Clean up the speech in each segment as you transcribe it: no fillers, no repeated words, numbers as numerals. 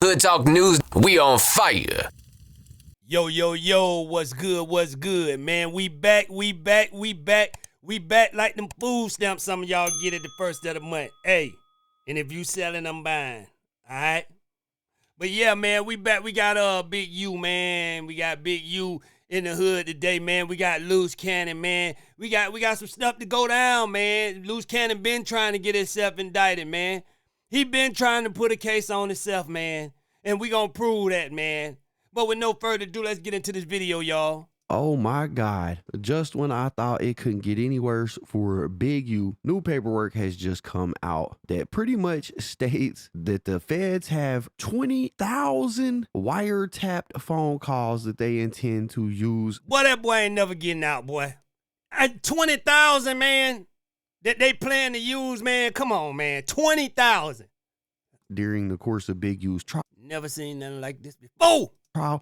Hood Talk News, we on fire. Yo, what's good, man? We back like them food stamps some of y'all get at the first of the month. Hey, and if you selling, I'm buying, all right? But yeah, man, we back. We got Big U, man. We got Big U in the hood today, man. We got Luce Cannon, man. We got some stuff to go down, man. Luce Cannon been trying to get himself indicted, man. He been trying to put a case on himself, man. And we gonna prove that, man. But with no further ado, let's get into this video, y'all. Oh my God. Just when I thought it couldn't get any worse for Big U, new paperwork has just come out that pretty much states that the feds have 20,000 wiretapped phone calls that they intend to use. Boy, that boy ain't never getting out, boy. 20,000, man, that they plan to use, man. Come on, man. 20,000. During the course of Big U's trial. Never seen nothing like this before.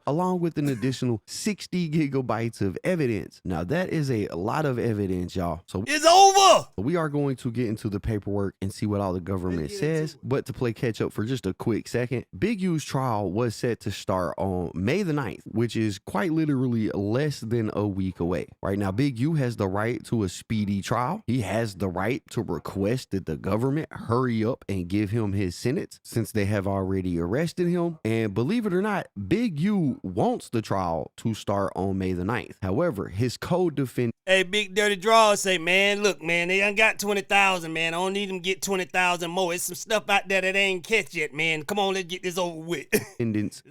Along with an additional 60 gigabytes of evidence. Now that is a lot of evidence, y'all. So it's over. We are going to get into the paperwork and see what all the government says. But to play catch up for just a quick second, Big U's trial was set to start on May the 9th, which is quite literally less than a week away. Right now, Big U has the right to a speedy trial. He has the right to request that the government hurry up and give him his sentence since they have already arrested him. And believe it or not, Big U wants the trial to start on May the 9th. However, his co-defendant. Hey, Big Dirty Draw say, man, look, man, they done got 20,000, man. I don't need them to get 20,000 more. It's some stuff out there that they ain't catch yet, man. Come on, let's get this over with.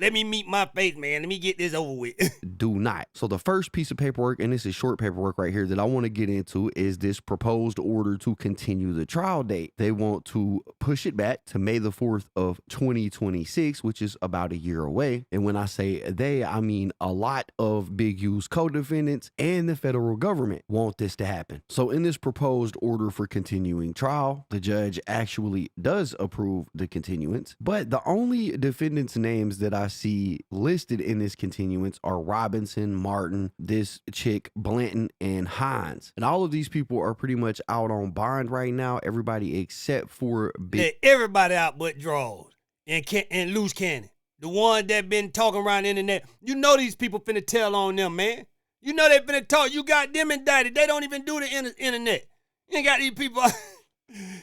Let me meet my face, man. Let me get this over with. Do not. So the first piece of paperwork, and this is short paperwork right here that I want to get into, is this proposed order to continue the trial date. They want to push it back to May the 4th of 2026, which is about a year away. And when I say they, I mean a lot of Big U's co-defendants and the federal government want this to happen. So in this proposed order for continuing trial, the judge actually does approve the continuance, but the only defendants' names that I see listed in this continuance are Robinson, Martin, this chick, Blanton, and Hines. And all of these people are pretty much out on bond right now, everybody except for Big. Everybody out but Draws and Luce Cannon. The one that been talking around the internet. You know these people finna tell on them, man. You know they finna talk. You got them indicted. They don't even do the internet. You ain't got these people.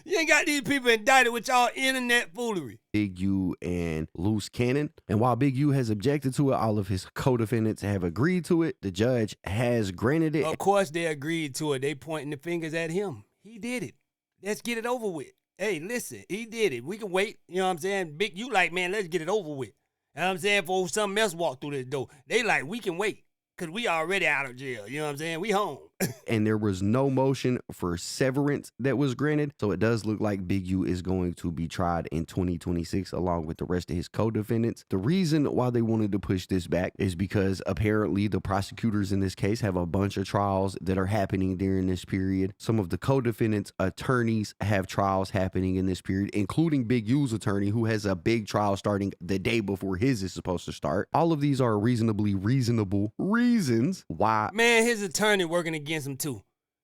You ain't got these people indicted with y'all internet foolery. Big U and Luce Cannon. And while Big U has objected to it, all of his co-defendants have agreed to it. The judge has granted it. Of course they agreed to it. They pointing the fingers at him. He did it. Let's get it over with. Hey, listen, he did it. We can wait. You know what I'm saying? Big U like, man, let's get it over with. You know what I'm saying? For something else walk through this door. They like, we can wait. Because we already out of jail. You know what I'm saying? We home. And there was no motion for severance that was granted. So it does look like Big U is going to be tried in 2026 along with the rest of his co-defendants. The reason why they wanted to push this back is because apparently the prosecutors in this case have a bunch of trials that are happening during this period. Some of the co-defendants' attorneys have trials happening in this period, including Big U's attorney, who has a big trial starting the day before his is supposed to start. All of these are reasonably reasonable reasons why. Man, his attorney working against him too.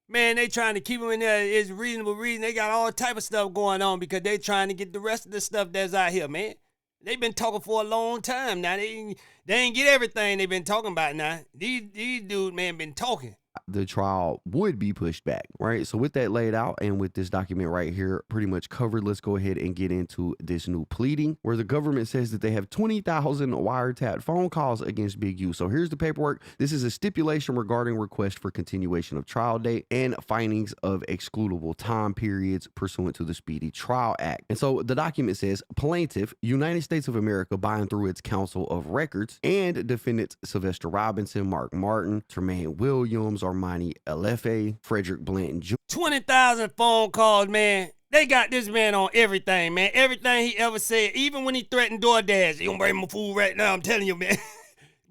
Man, they trying to keep him in there. It's reasonable reason. They got all type of stuff going on because they trying to get the rest of the stuff that's out here, man. They've been talking for a long time now. They ain't get everything they've been talking about now. These dudes, man, been talking. The trial would be pushed back, right? So with that laid out and with this document right here pretty much covered, let's go ahead and get into this new pleading where the government says that they have 20,000 wiretapped phone calls against Big U. So here's the paperwork. This is a stipulation regarding request for continuation of trial date and findings of excludable time periods pursuant to the Speedy Trial Act. And so the document says plaintiff, United States of America, by and through its counsel of records, and defendants Sylvester Robinson, Mark Martin, Tremaine Williams, Armani LFA, Frederick Blanton Jr. 20,000 phone calls, man. They got this man on everything, man. Everything he ever said, even when he threatened DoorDash. You gonna bring my food right now, I'm telling you, man.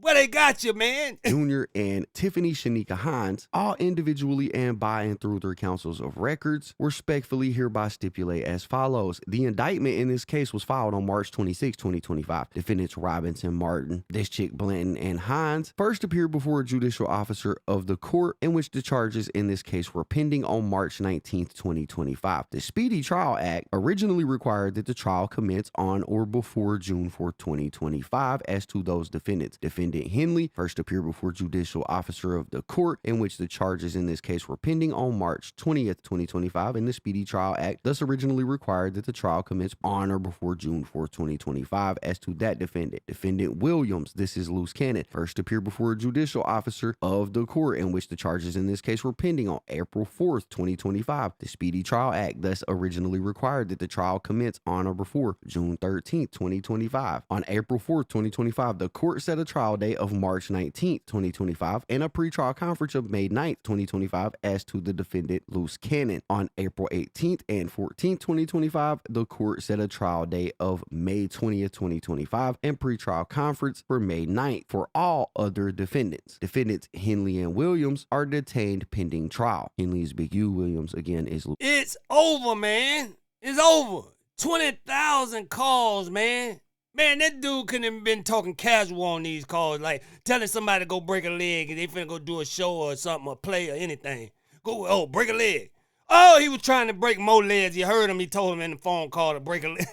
Where they got you, man? Jr. and Tiffany Shanika Hines, all individually and by and through their councils of records, respectfully hereby stipulate as follows. The indictment in this case was filed on March 26, 2025. Defendants Robinson, Martin, this chick Blanton, and Hines first appeared before a judicial officer of the court in which the charges in this case were pending on March 19, 2025. The Speedy Trial Act originally required that the trial commence on or before June 4, 2025 as to those defendants. Defendant Henley first appeared before judicial officer of the court in which the charges in this case were pending on March 20th, 2025, and the Speedy Trial Act thus originally required that the trial commence on or before June 4th, 2025 as to that defendant. Defendant Williams, this is Luce Cannon, first appeared before a judicial officer of the court in which the charges in this case were pending on April 4th, 2025. The Speedy Trial Act thus originally required that the trial commence on or before June 13th, 2025. On April 4th, 2025, the court set a trial date of March 19th, 2025, and a pretrial conference of May 9th, 2025, as to the defendant Luce Cannon. On April 18th and 14th, 2025, the court set a trial date of May 20th, 2025, and pretrial conference for May 9th for all other defendants. Defendants Henley and Williams are detained pending trial. Henley is Big U. Williams, again, is Luce. It's over, man. It's over. 20,000 calls, man. Man, that dude couldn't have been talking casual on these calls, like telling somebody to go break a leg and they finna go do a show or something, or play or anything. Go, break a leg. Oh, he was trying to break more legs. You heard him. He told him in the phone call to break a leg.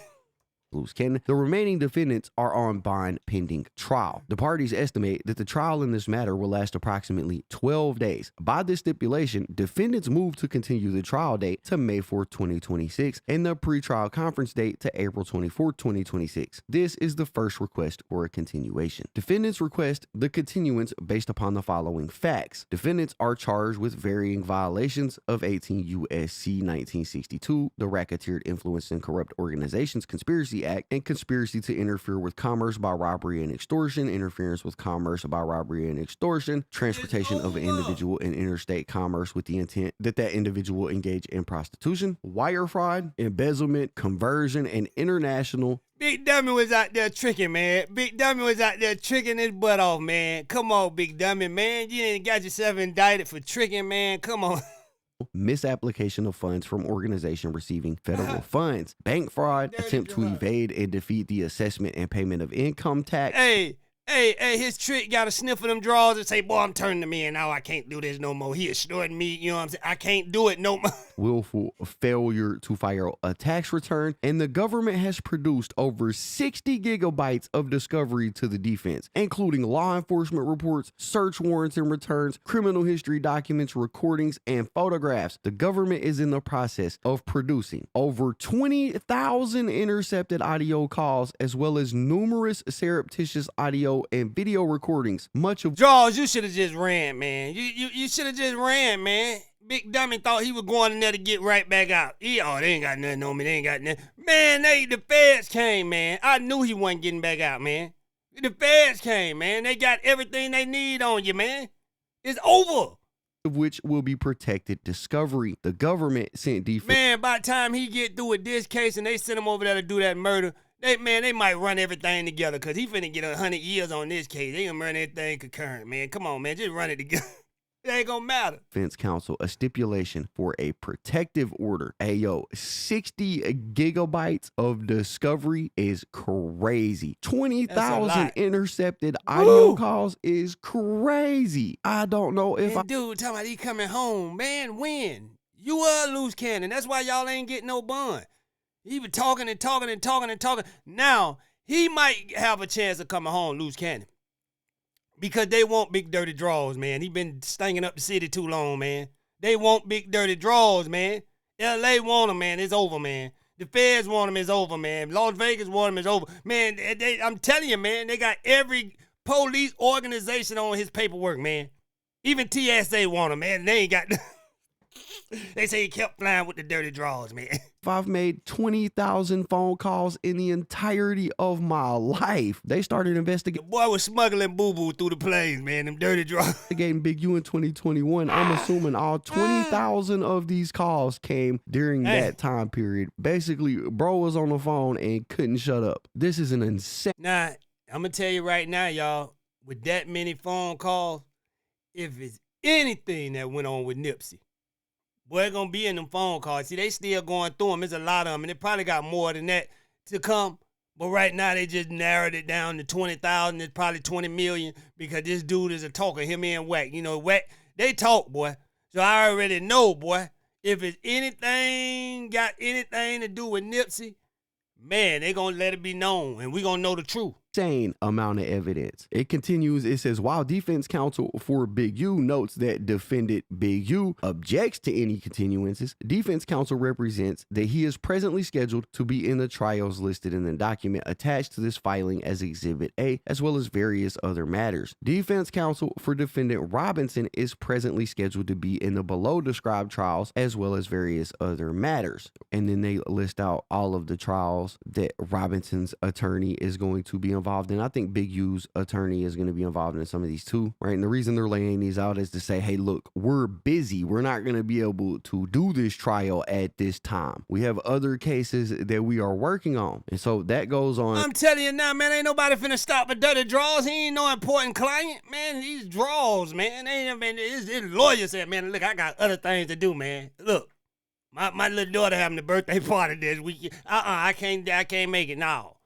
Luce Cannon. The remaining defendants are on bond pending trial. The parties estimate that the trial in this matter will last approximately 12 days. By this stipulation, defendants move to continue the trial date to May 4th, 2026, and the pretrial conference date to April 24th, 2026. This is the first request for a continuation. Defendants request the continuance based upon the following facts. Defendants are charged with varying violations of 18 U.S.C. 1962, the Racketeer Influence and Corrupt Organizations Conspiracy Act, and conspiracy to interfere with commerce by robbery and extortion, interference with commerce by robbery and extortion, transportation of an individual in interstate commerce with the intent that that individual engage in prostitution, wire fraud, embezzlement, conversion, and international. Big Dummy was out there tricking, man. Big Dummy was out there tricking his butt off, man. Come on, Big Dummy, man. You ain't got yourself indicted for tricking, man. Come on. Misapplication of funds from organization receiving federal funds, bank fraud, attempt to evade and defeat the assessment and payment of income tax. Hey, his trick got to sniff of them drawers and say, boy, I'm turning them in. Now I can't do this no more. He extorting me, you know what I'm saying? I can't do it no more. Willful failure to file a tax return, and the government has produced over 60 gigabytes of discovery to the defense, including law enforcement reports, search warrants and returns, criminal history documents, recordings, and photographs. The government is in the process of producing over 20,000 intercepted audio calls, as well as numerous surreptitious audio and video recordings. Much of Jaws, you should have just ran, man. You should have just ran, man. Big Dummy thought he was going in there to get right back out. They ain't got nothing on me. They ain't got nothing. Man, the feds came, man. I knew he wasn't getting back out, man. The feds came, man. They got everything they need on you, man. It's over. Of which will be protected discovery. The government sent defense. Man, by the time he get through with this case and they send him over there to do that murder, they might run everything together, because he finna get 100 years on this case. They gonna run everything concurrent, man. Come on, man. Just run it together. It ain't gonna matter. Defense counsel a stipulation for a protective order. 60 gigabytes of discovery is crazy. 20,000 intercepted audio calls is crazy. I don't know if dude talking about he coming home, man. When? You are Luce Cannon. That's why y'all ain't getting no bond. He been talking and talking and talking and talking. Now, he might have a chance of coming home, Luce Cannon. Because they want big dirty draws, man. He been stinking up the city too long, man. They want big dirty draws, man. LA want him, man. It's over, man. The feds want him, it's over, man. Las Vegas want him, it's over. Man, I'm telling you, man, they got every police organization on his paperwork, man. Even TSA want him, man. They ain't got... They say he kept flying with the dirty draws, man. I've made 20,000 phone calls in the entirety of my life. They started investigating. The boy was smuggling boo-boo through the planes, man. Them dirty draws. Investigating Big U in 2021. I'm assuming all 20,000 of these calls came during that time period. Basically, bro was on the phone and couldn't shut up. This is an insane. Nah, I'm going to tell you right now, y'all. with that many phone calls, if it's anything that went on with Nipsey, boy, it's gonna be in them phone calls. See, they still going through them. There's a lot of them, and they probably got more than that to come. But right now, they just narrowed it down to 20,000. It's probably 20 million because this dude is a talker, him and Wack. You know, Wack, they talk, boy. So I already know, boy, if it's got anything to do with Nipsey, man, they gonna let it be known, and we gonna know the truth. Insane amount of evidence. It continues, it says, while defense counsel for Big U notes that defendant Big U objects to any continuances, defense counsel represents that he is presently scheduled to be in the trials listed in the document attached to this filing as Exhibit A, as well as various other matters. Defense counsel for defendant Robinson is presently scheduled to be in the below described trials, as well as various other matters. And then they list out all of the trials that Robinson's attorney is going to be involved in. I think Big U's attorney is going to be involved in some of these too, right? And the reason they're laying these out is to say, hey, look, we're busy. We're not going to be able to do this trial at this time. We have other cases that we are working on. And so that goes on. I'm telling you now, man, ain't nobody finna stop a dirty draws. He ain't no important client, man. These draws, man. His lawyer said, man, look, I got other things to do, man. Look, my little daughter having the birthday party this week. I can't make it. No.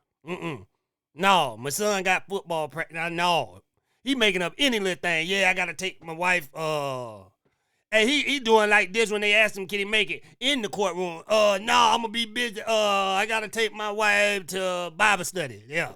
No, my son got football practice. No. He making up any little thing. Yeah, I gotta take my wife. Hey, he doing like this when they asked him, can he make it in the courtroom? No, I'm gonna be busy. I gotta take my wife to Bible study. Yeah.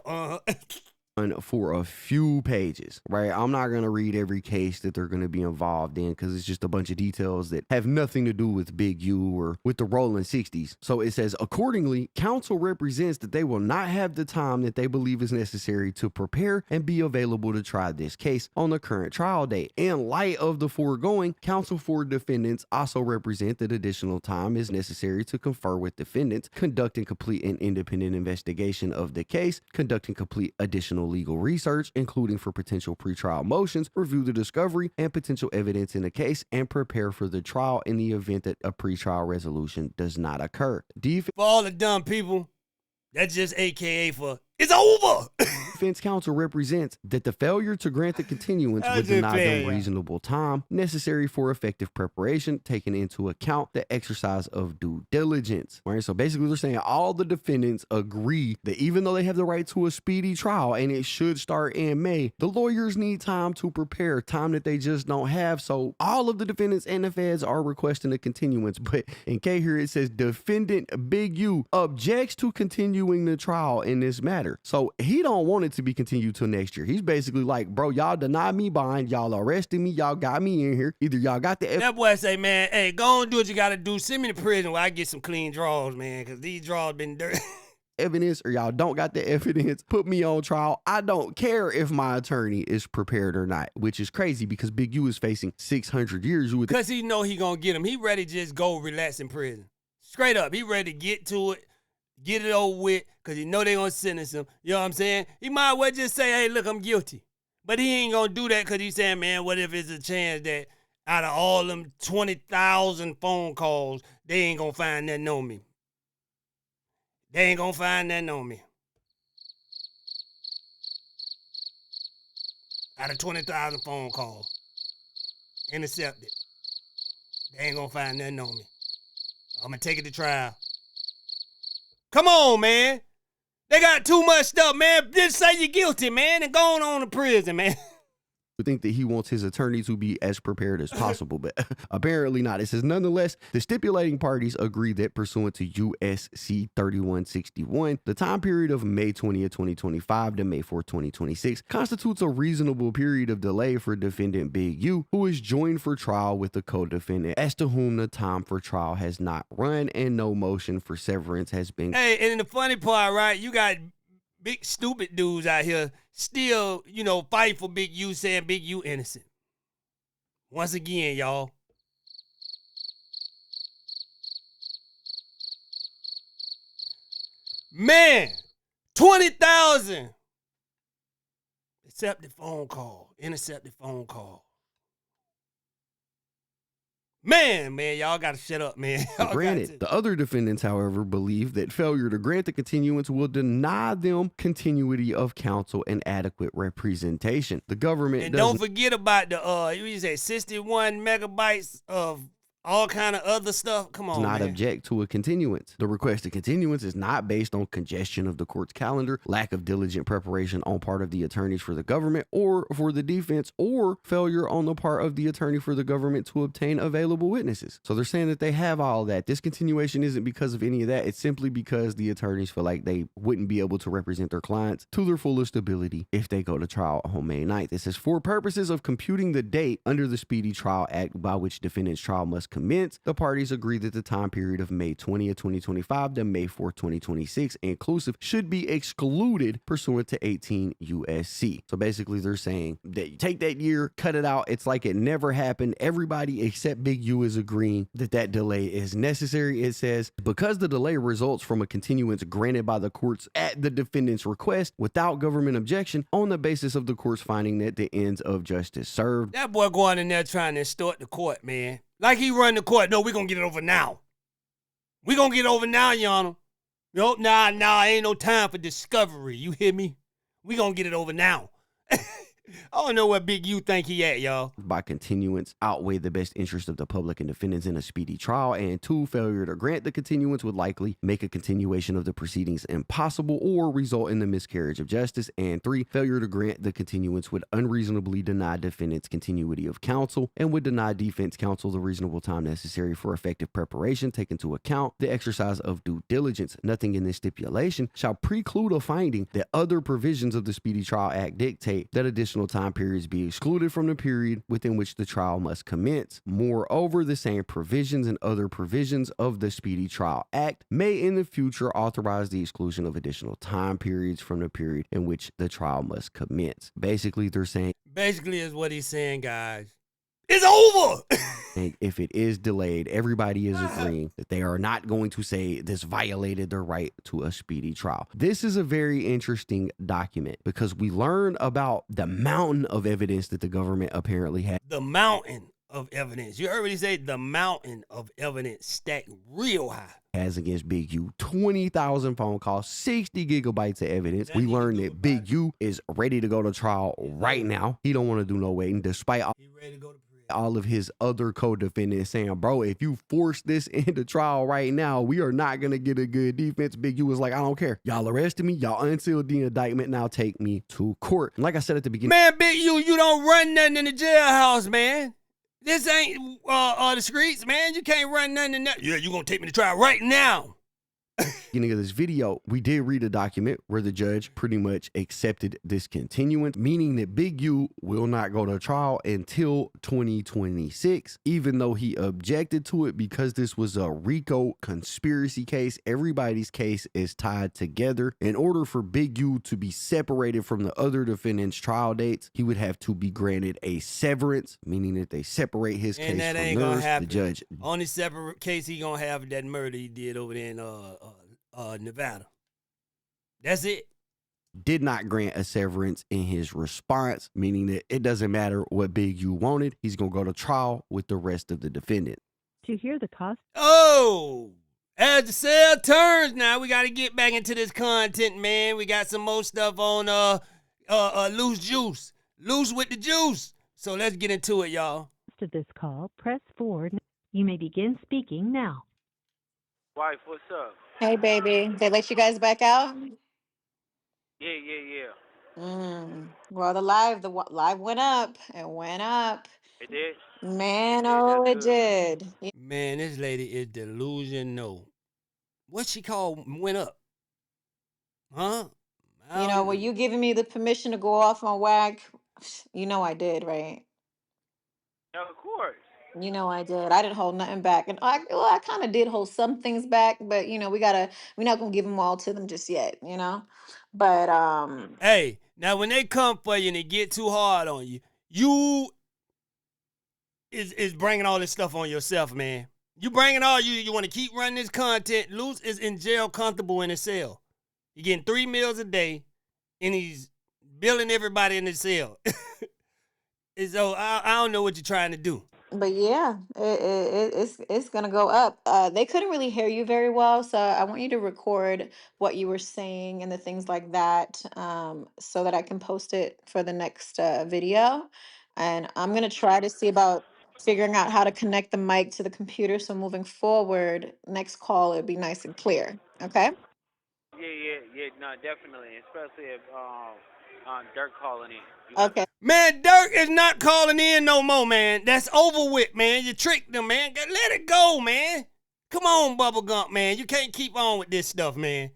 For a few pages, right? I'm not going to read every case that they're going to be involved in because it's just a bunch of details that have nothing to do with Big U or with the rolling 60s. So it says, accordingly, counsel represents that they will not have the time that they believe is necessary to prepare and be available to try this case on the current trial date. In light of the foregoing, counsel for defendants also represent that additional time is necessary to confer with defendants, conducting complete and independent investigation of the case, conducting complete additional legal research, including for potential pretrial motions, review the discovery and potential evidence in the case, and prepare for the trial in the event that a pretrial resolution does not occur. For all the dumb people, that's just AKA for it's over. Defense counsel represents that the failure to grant the continuance would deny them reasonable time necessary for effective preparation, taking into account the exercise of due diligence. Right? So basically, they're saying all the defendants agree that even though they have the right to a speedy trial and it should start in May, the lawyers need time to prepare, time that they just don't have. So all of the defendants and the feds are requesting a continuance. But in K here, it says defendant Big U objects to continuing the trial in this matter. So he don't want it to be continued till next year. He's basically like, bro, y'all denied me bond. Y'all arrested me. Y'all got me in here. Either y'all got the that boy say, man, hey, go on, do what you got to do. Send me to prison where I get some clean draws, man, because these draws been dirty. Evidence, or y'all don't got the evidence, put me on trial. I don't care if my attorney is prepared or not, which is crazy because Big U is facing 600 years. Because he know he gonna get him. He ready to just go relax in prison. Straight up. He ready to get to it, get it over with, because he know they gonna sentence him. You know what I'm saying? He might well just say, hey, look, I'm guilty. But he ain't gonna do that because he's saying, man, what if it's a chance that out of all them 20,000 phone calls, they ain't gonna find nothing on me. They ain't gonna find nothing on me. Out of 20,000 phone calls, intercepted. They ain't gonna find nothing on me. I'm gonna take it to trial. Come on, man. They got too much stuff, man. Just say you're guilty, man, and go on to prison, man. I think that he wants his attorney to be as prepared as possible, but apparently not. It says, nonetheless, the stipulating parties agree that pursuant to USC 3161, the time period of May 20th, 2025 to May 4th, 2026 constitutes a reasonable period of delay for defendant Big U, who is joined for trial with the co-defendant, as to whom the time for trial has not run and no motion for severance has been. Hey, and the funny part, right, you got big stupid dudes out here still, fight for Big U, saying Big U innocent. Once again, y'all. Man, 20,000 intercepted phone call. Man, y'all gotta shut up, man. Y'all Granted, the other defendants, however, believe that failure to grant the continuance will deny them continuity of counsel and adequate representation. The government and don't forget about the you say 61 megabytes of all kind of other stuff. Come on, not man. object to a continuance. The requested continuance is not based on congestion of the court's calendar, lack of diligent preparation on part of the attorneys for the government or for the defense, or failure on the part of the attorney for the government to obtain available witnesses. So they're saying that they have all that. This continuation isn't because of any of that. It's simply because the attorneys feel like they wouldn't be able to represent their clients to their fullest ability if they go to trial on May 9th. It says, for purposes of computing the date under the Speedy Trial Act by which defendant's trial must commence, the parties agree that the time period of May 20th, 2025 to May 4th, 2026 inclusive should be excluded pursuant to 18 USC. So basically they're saying that you take that year, cut it out. It's like it never happened. Everybody except Big U is agreeing that that delay is necessary. It says, because the delay results from a continuance granted by the courts at the defendant's request without government objection on the basis of the court's finding that the ends of justice served. That boy going in there trying to extort the court, man. Like he run the court. No, we're going to get it over now. We're going to get it over now, Your Honor. Nope, nah, ain't no time for discovery. You hear me? We going to get it over now. I don't know what Big U think he at, y'all. By continuance outweigh the best interest of the public and defendants in a speedy trial. And 2, failure to grant the continuance would likely make a continuation of the proceedings impossible or result in the miscarriage of justice. And 3, failure to grant the continuance would unreasonably deny defendants continuity of counsel and would deny defense counsel the reasonable time necessary for effective preparation, take into account the exercise of due diligence. Nothing in this stipulation shall preclude a finding that other provisions of the Speedy Trial Act dictate that additional time periods be excluded from the period within which the trial must commence. Moreover, the same provisions and other provisions of the Speedy Trial Act may in the future authorize the exclusion of additional time periods from the period in which the trial must commence. Basically, they're saying... Basically is what he's saying, guys. It's over! And if it is delayed, everybody is agreeing that they are not going to say this violated their right to a speedy trial. This is a very interesting document because we learn about the mountain of evidence that the government apparently had. The mountain of evidence. You heard me say the mountain of evidence stacked real high. As against Big U, 20,000 phone calls, 60 gigabytes of evidence. We learned that Big U is ready to go to trial right now. He don't want to do no waiting despite all of his other co-defendants saying, bro, if you force this into trial right now, we are not going to get a good defense. Big U was like, I don't care. Y'all arrested me. Y'all unsealed the indictment. Now take me to court. And like I said at the beginning. Man, Big U, you don't run nothing in the jailhouse, man. This ain't the streets, man. You can't run nothing in that. Yeah, you going to take me to trial right now. Beginning of this video, we did read a document where the judge pretty much accepted this continuance, meaning that Big U will not go to trial until 2026, even though he objected to it because this was a RICO conspiracy case. Everybody's case is tied together. In order for Big U to be separated from the other defendants' trial dates, he would have to be granted a severance, meaning that they separate his case and that from ain't theirs. gonna happen. The judge only separate case he gonna have that murder he did over there in Nevada. That's it. Did not grant a severance in his response, meaning that it doesn't matter what Big U wanted. He's going to go to trial with the rest of the defendant. To hear the cost. Oh, as the sale turns now, we got to get back into this content, man. We got some more stuff on Luce Juice. Luce with the juice. So let's get into it, y'all. To this call, press 4. You may begin speaking now. Wife, what's up? Hey, baby. They let you guys back out? Yeah. Well, the live went up. It went up. It did? Man, Yeah, oh, that's it did. Man, this lady is delusional. What she called went up? Huh? You know, were you giving me the permission to go off on WAG? You know I did, right? Yeah, of course. You know I did. I didn't hold nothing back. And I kind of did hold some things back, but, you know, we're not going to give them all to them just yet, you know? But, Hey, now when they come for you and they get too hard on you, you is bringing all this stuff on yourself, man. You bringing all you want to keep running this content. Luce is in jail comfortable in his cell. He getting 3 meals a day and he's billing everybody in his cell. And so I don't know what you're trying to do. But yeah, it's gonna go up. They couldn't really hear you very well, so I want you to record what you were saying and the things like that, so that I can post it for the next video. And I'm gonna try to see about figuring out how to connect the mic to the computer, so moving forward, next call it'd be nice and clear. Okay. Yeah, no, definitely, especially if Dirk calling in. You got Okay. Man, Dirk is not calling in no more, man. That's over with, man. You tricked them, man. Let it go, man. Come on, Bubblegum, man. You can't keep on with this stuff, man.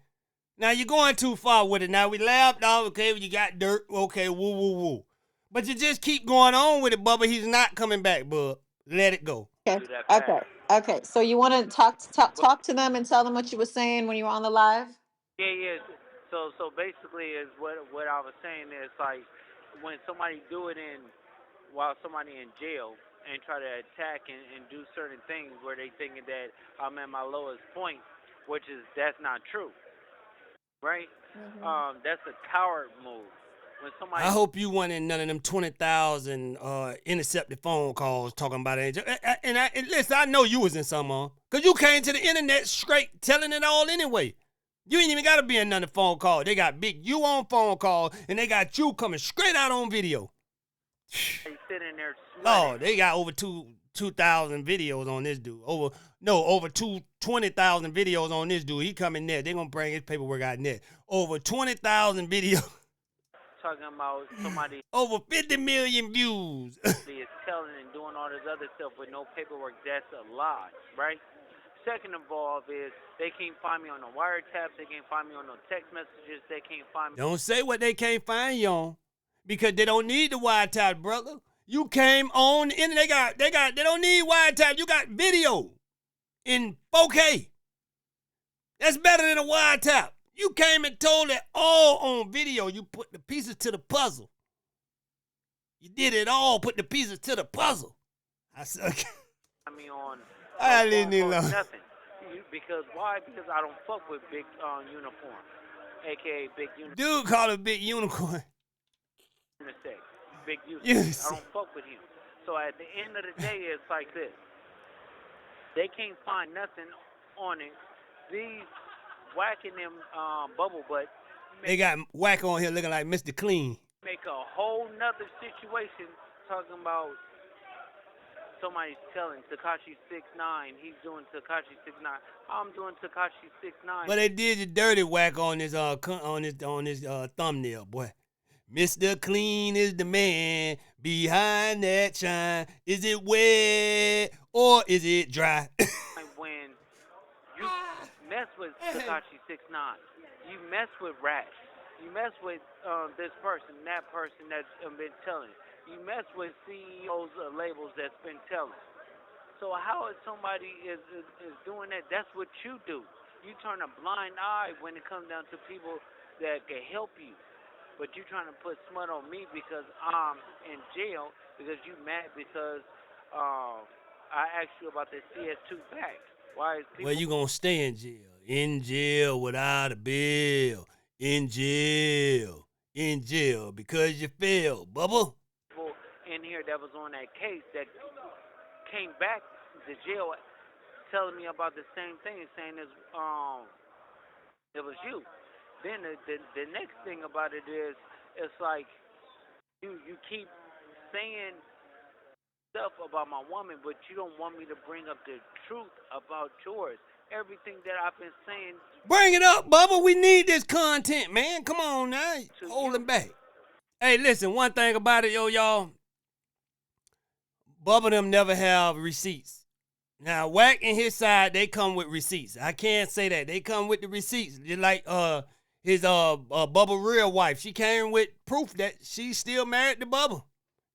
Now you're going too far with it. Now we laughed off, okay, you got Dirk, okay, woo, woo, woo. But you just keep going on with it, Bubba. He's not coming back, bub. Let it go. Okay. to do that Okay. fast. Okay. So you want to talk to them and tell them what you were saying when you were on the live? Yeah. So basically, is what I was saying is like when somebody do it while somebody in jail and try to attack and do certain things where they thinking that I'm at my lowest point, which is that's not true, right? That's a coward move. When somebody I hope you went in none of them 20,000 intercepted phone calls talking about Angel. And listen, I know you was in some of them. Because you came to the internet straight telling it all anyway. You ain't even got to be in none of the phone calls. They got Big U on phone call, and they got you coming straight out on video. sitting there sweating, Oh, they got over 2,000 videos on this dude. Over 20,000 videos on this dude. He coming there. They going to bring his paperwork out in there. Over 20,000 videos. talking about somebody Over 50 million views. is telling and doing all this other stuff with no paperwork, that's a lie, right? Second of all is they can't find me on no wiretaps, they can't find me on no text messages, they can't find me. Don't say what they can't find you on, because they don't need the wiretap, brother. You came on and they don't need wiretap. You got video in 4K. That's better than a wiretap. You came and told it all on video. You put the pieces to the puzzle. You did it all, put the pieces to the puzzle. I suck. I mean on I leave it alone. nothing. Because why? Because I don't fuck with big uniform, aka big unisex. Dude called a big unicorn. Big unisex. Unisex. I don't fuck with him. So at the end of the day, it's like this. They can't find nothing on it. These whacking them bubble butt They got Whack on here looking like Mr. Clean. make a whole nother situation talking about somebody's telling Tekashi 6ix9ine he's doing Tekashi 6ix9ine. I'm doing Tekashi 6ix9ine. But they did you dirty, Whack, on his thumbnail, boy. Mr. Clean is the man behind that shine. Is it wet or is it dry? When you mess with Tekashi 6ix9ine, you mess with rats, you mess with this person, that person that's been telling. You mess with CEOs of labels that's been telling. So how is somebody is doing that? That's what you do. You turn a blind eye when it comes down to people that can help you. But you trying to put smut on me because I'm in jail because you mad because I asked you about the CS2 facts. Why is people... Well, you gonna stay in jail. In jail without a bill. In jail. In jail because you failed, Bubba. People in here that was on that case that came back to jail telling me about the same thing, saying it was you. Then the next thing about it is, it's like you keep saying stuff about my woman, but you don't want me to bring up the truth about yours. Everything that I've been saying. Bring it up, Bubba. We need this content, man. Come on now. Holding back. Hey, listen, one thing about it, y'all. Bubba them never have receipts. Now, Whack and his side, they come with receipts. I can't say that. They come with the receipts. Just like his Bubba real wife. She came with proof that she's still married to Bubba.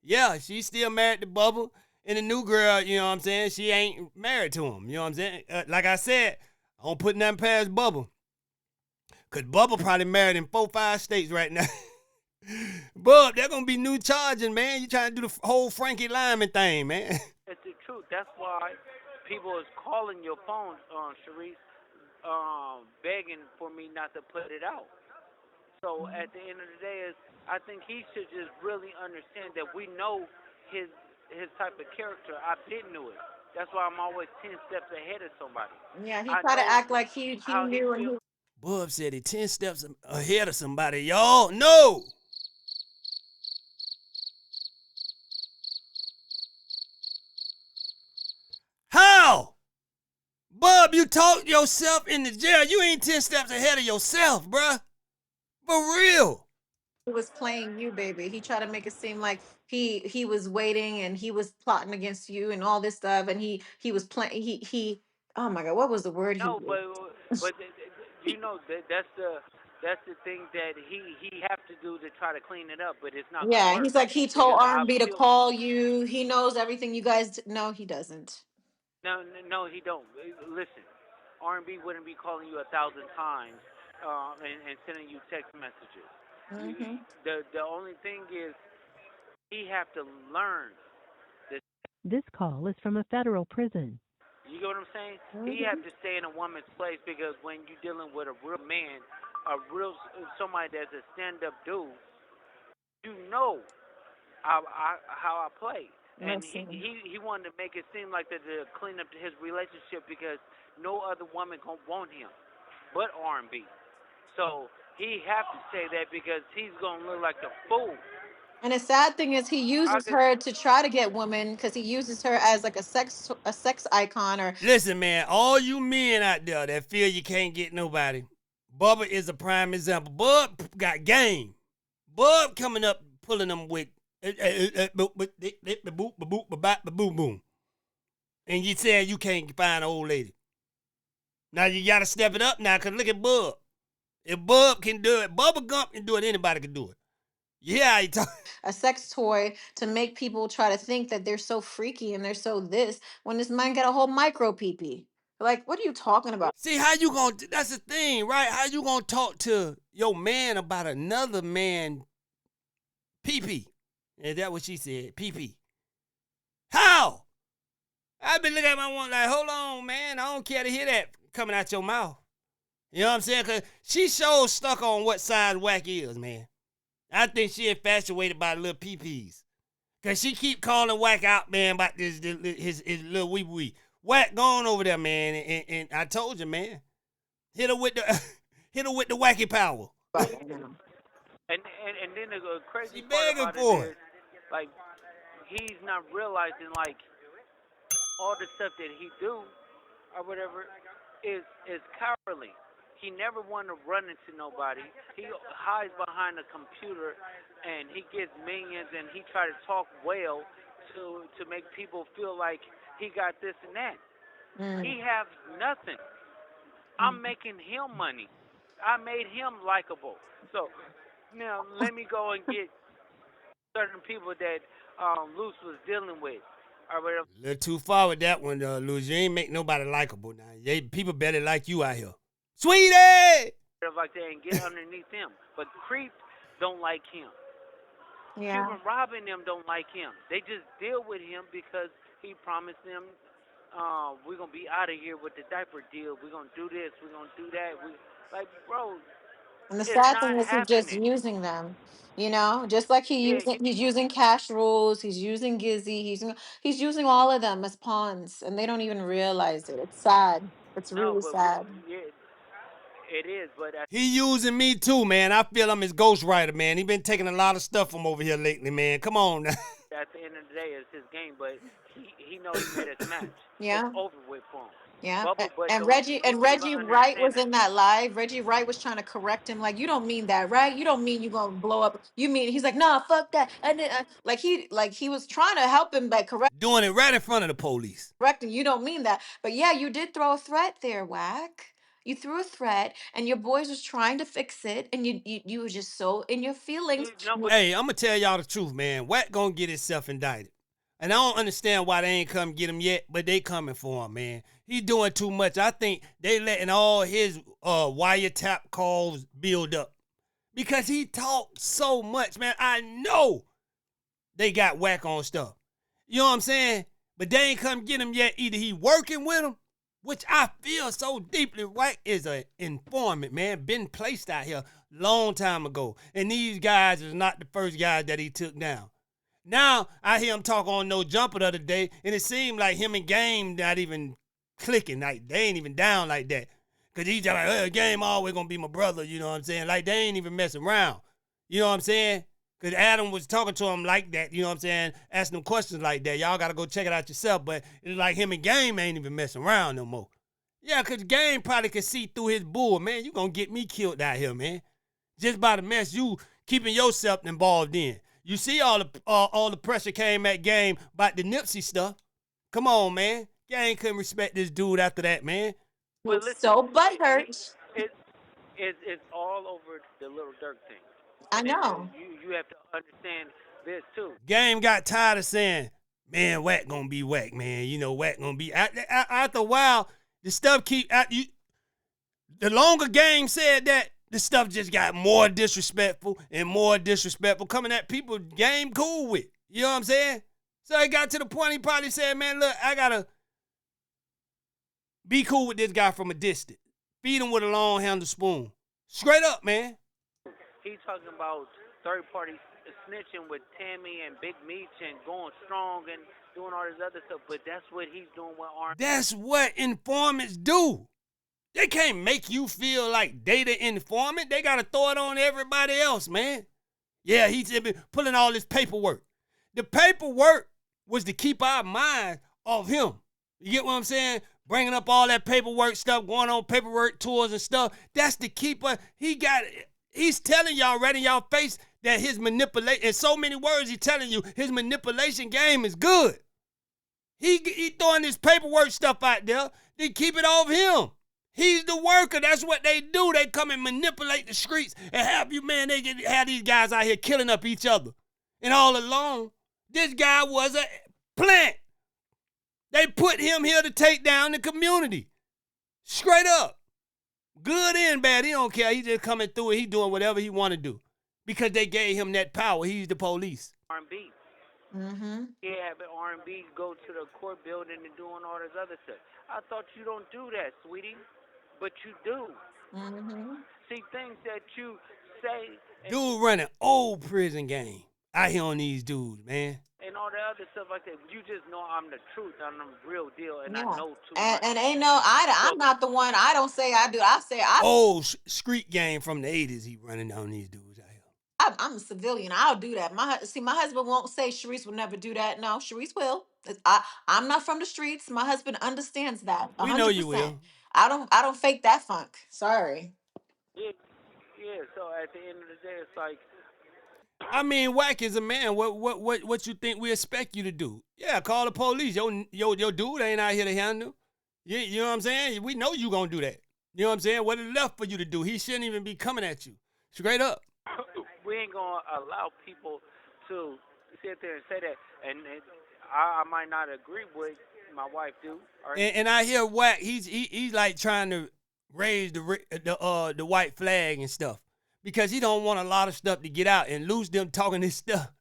Yeah, she's still married to Bubba. And the new girl, you know what I'm saying, she ain't married to him. You know what I'm saying? Like I said, I don't put nothing past Bubba. Because Bubba probably married in 4-5 states right now. Bub, they're going to be new charging, man. You trying to do the whole Frankie Lyman thing, man. It's the truth. That's why people is calling your phone, Sharice, begging for me not to put it out. So at the end of the day, I think he should just really understand that we know his his type of character, I've been knew it. That's why I'm always 10 steps ahead of somebody. Yeah, he I tried to know act like he how he knew and feels. he. Bub said he 10 steps ahead of somebody, y'all. No! How? Bub, you talked yourself in the jail. You ain't 10 steps ahead of yourself, bruh. For real. He was playing you, baby. He tried to make it seem like he was waiting and he was plotting against you and all this stuff. And he was playing. He. Oh my God, what was the word he No, used? but you know that's the thing that he have to do to try to clean it up, but it's not gonna Yeah, work he's like he told because I R&B to feel call you. He knows everything you guys. No, he doesn't. no, he don't. Listen, R&B wouldn't be calling you 1,000 times and sending you text messages. Hmm. The only thing is he have to learn. This call is from a federal prison. You get what I'm saying? He Hmm. have to stay in a woman's place because when you're dealing with a real man, a real somebody that's a stand-up dude, you know how I play, and Listen, he wanted to make it seem like that to clean up his relationship because no other woman gonna want him but R&B. So he have to say that because he's gonna look like the fool. and the sad thing is he I uses could her to try to get women because he uses her as like a sex icon or Listen, man, all you men out there that feel you can't get nobody, Bubba is a prime example. Bub got game. Bub coming up pulling them with boom boom. And you saying you can't find an old lady. Now you gotta step it up now, cause look at Bub. If Bub can do it, Bubba Gump can do it, anybody can do it. Yeah, he talk. a sex toy to make people try to think that they're so freaky and they're so this when this man got a whole micro peepee. Like, what are you talking about? See how you gonna? That's the thing, right? How you gonna talk to your man about another man pee? Is that what she said? Pee. How? I've been looking at my one like, hold on, man. I don't care to hear that coming out your mouth. You know what I'm saying? Cause she so stuck on what size whack is, man. I think she infatuated by little pee-pees. Cause she keep calling whack out, man, about his little wee. Whack going over there, man. And I told you, man. Hit her with the hit her with the wacky power. and then the She crazy part begging about it for is it. like he's not realizing like all the stuff that he do or whatever is cowardly. He never want to run into nobody. He hides behind a computer and he gets millions and he try to talk well to make people feel like he got this and that. Mm. He have nothing. I'm making him money. I made him likable. So now let me go and get certain people that Luce was dealing with or whatever. A little too far with that one, Luce. You ain't make nobody likable now. People better like you out here. Sweetie! Like that and get underneath him. But Creep don't like him. Yeah. Cuban Robin them don't like him. They just deal with him because he promised them we're gonna be out of here with the diaper deal. We're gonna do this, we're gonna do that. We like bro, And the it's sad not thing is he's just happening. using them, just like Yeah, he's using Cash Rules, he's using Gizzy, he's using all of them as pawns, and they don't even realize it. It's sad. It's no, really but sad. yeah, it is. But He using me too, man. I feel I'm his ghostwriter, man. He been taking a lot of stuff from over here lately, man. Come on now. at the end of the day, it's his game. But he knows he made his match. It's Yeah. over with for him. Yeah, Bubble Butt and don't. People don't Reggie Wright understand was that. in that live. Reggie Wright was trying to correct him, like, you don't mean that, right? You don't mean you gonna blow up. You mean he's like, nah, fuck that. And then, like he was trying to help him, like Doing it right in front of the police. correct him. You don't mean that, but yeah, you did throw a threat there, Whack. You threw a threat, and your boys was trying to fix it, and you were just so in your feelings. No, but Hey, I'm gonna tell y'all the truth, man. Wack gonna get himself indicted. And I don't understand why they ain't come get him yet, but they coming for him, man. He doing too much. I think they letting all his wiretap calls build up. Because he talked so much, man. I know they got Wack on stuff. You know what I'm saying? But they ain't come get him yet. Either he working with him, which I feel so deeply. Wack is an informant, man. Been placed out here long time ago. And these guys is not the first guys that he took down. Now I hear him talk on No Jumper the other day, and it seemed like him and Game not even clicking. Like they ain't even down like that. Cause he's just like, hey, Game always gonna be my brother, you know what I'm saying? Like they ain't even messing around. You know what I'm saying? Cause Adam was talking to him like that, you know what I'm saying? Asking them questions like that. Y'all gotta go check it out yourself. But it's like him and Game ain't even messing around no more. Yeah, cause Game probably could see through his bull. Man, you gonna get me killed out here, man. Just by the mess you keeping yourself involved in. You see all the pressure came at Game about the Nipsey stuff. Come on, man. Game couldn't respect this dude after that, man. But listen, So butthurt. it's all over the Little Dirk thing. I And know. you have to understand this too. Game got tired of saying, man, whack gonna be whack, man. You know, whack gonna be. After a while, the stuff the longer Game said that, the stuff just got more disrespectful and more disrespectful coming at people Game cool with. You know what I'm saying? So it got to the point he probably said, man, look, I gotta be cool with this guy from a distance. Feed him with a long handled spoon. Straight up, man. He's talking about third party snitching with Tammy and Big Meech and going strong and doing all this other stuff, but that's what he's doing with R. That's what informants do. They can't make you feel like they the informant. They got to throw it on everybody else, man. Yeah, he's been pulling all this paperwork. The paperwork was to keep our mind off him. You get what I'm saying? Bringing up all that paperwork stuff, going on paperwork tours and stuff. That's to keep us. He's telling y'all right in y'all face that his manipulation, in so many words, he's telling you his manipulation game is good. He throwing this paperwork stuff out there to keep it off him. He's the worker. That's what they do. They come and manipulate the streets and have you, man, have these guys out here killing up each other. And all along, this guy was a plant. They put him here to take down the community. Straight up. Good and bad. He don't care. He just coming through it. He doing whatever he want to do. Because they gave him that power. He's the police. R&B. Mm-hmm. Yeah, but R&B go to the court building and doing all this other stuff. I thought you don't do that, sweetie. But you do. Mm-hmm. See, things that you say. Dude running old prison game out here on these dudes, man. And all the other stuff like that. You just know I'm the truth. I'm the real deal. And Yeah. I know too much. And ain't no, I'm not the one. I don't say I do. I say I. Old street game from the 80s he running down these dudes out here. I'm a civilian. I'll do that. My husband won't say Sharice will never do that. No, Sharice will. I'm not from the streets. My husband understands that. 100%. We know you will. I don't fake that funk. Sorry. Yeah. So at the end of the day, it's like. I mean, whack is a man. What you think we expect you to do? Yeah, call the police. Your dude ain't out here to handle. You know what I'm saying? We know you gonna do that. You know what I'm saying? What is left for you to do? He shouldn't even be coming at you. Straight up. We ain't gonna allow people to sit there and say that, and I might not agree with my wife do. And I hear whack. He's like trying to raise the white flag and stuff because he don't want a lot of stuff to get out and lose them talking this stuff.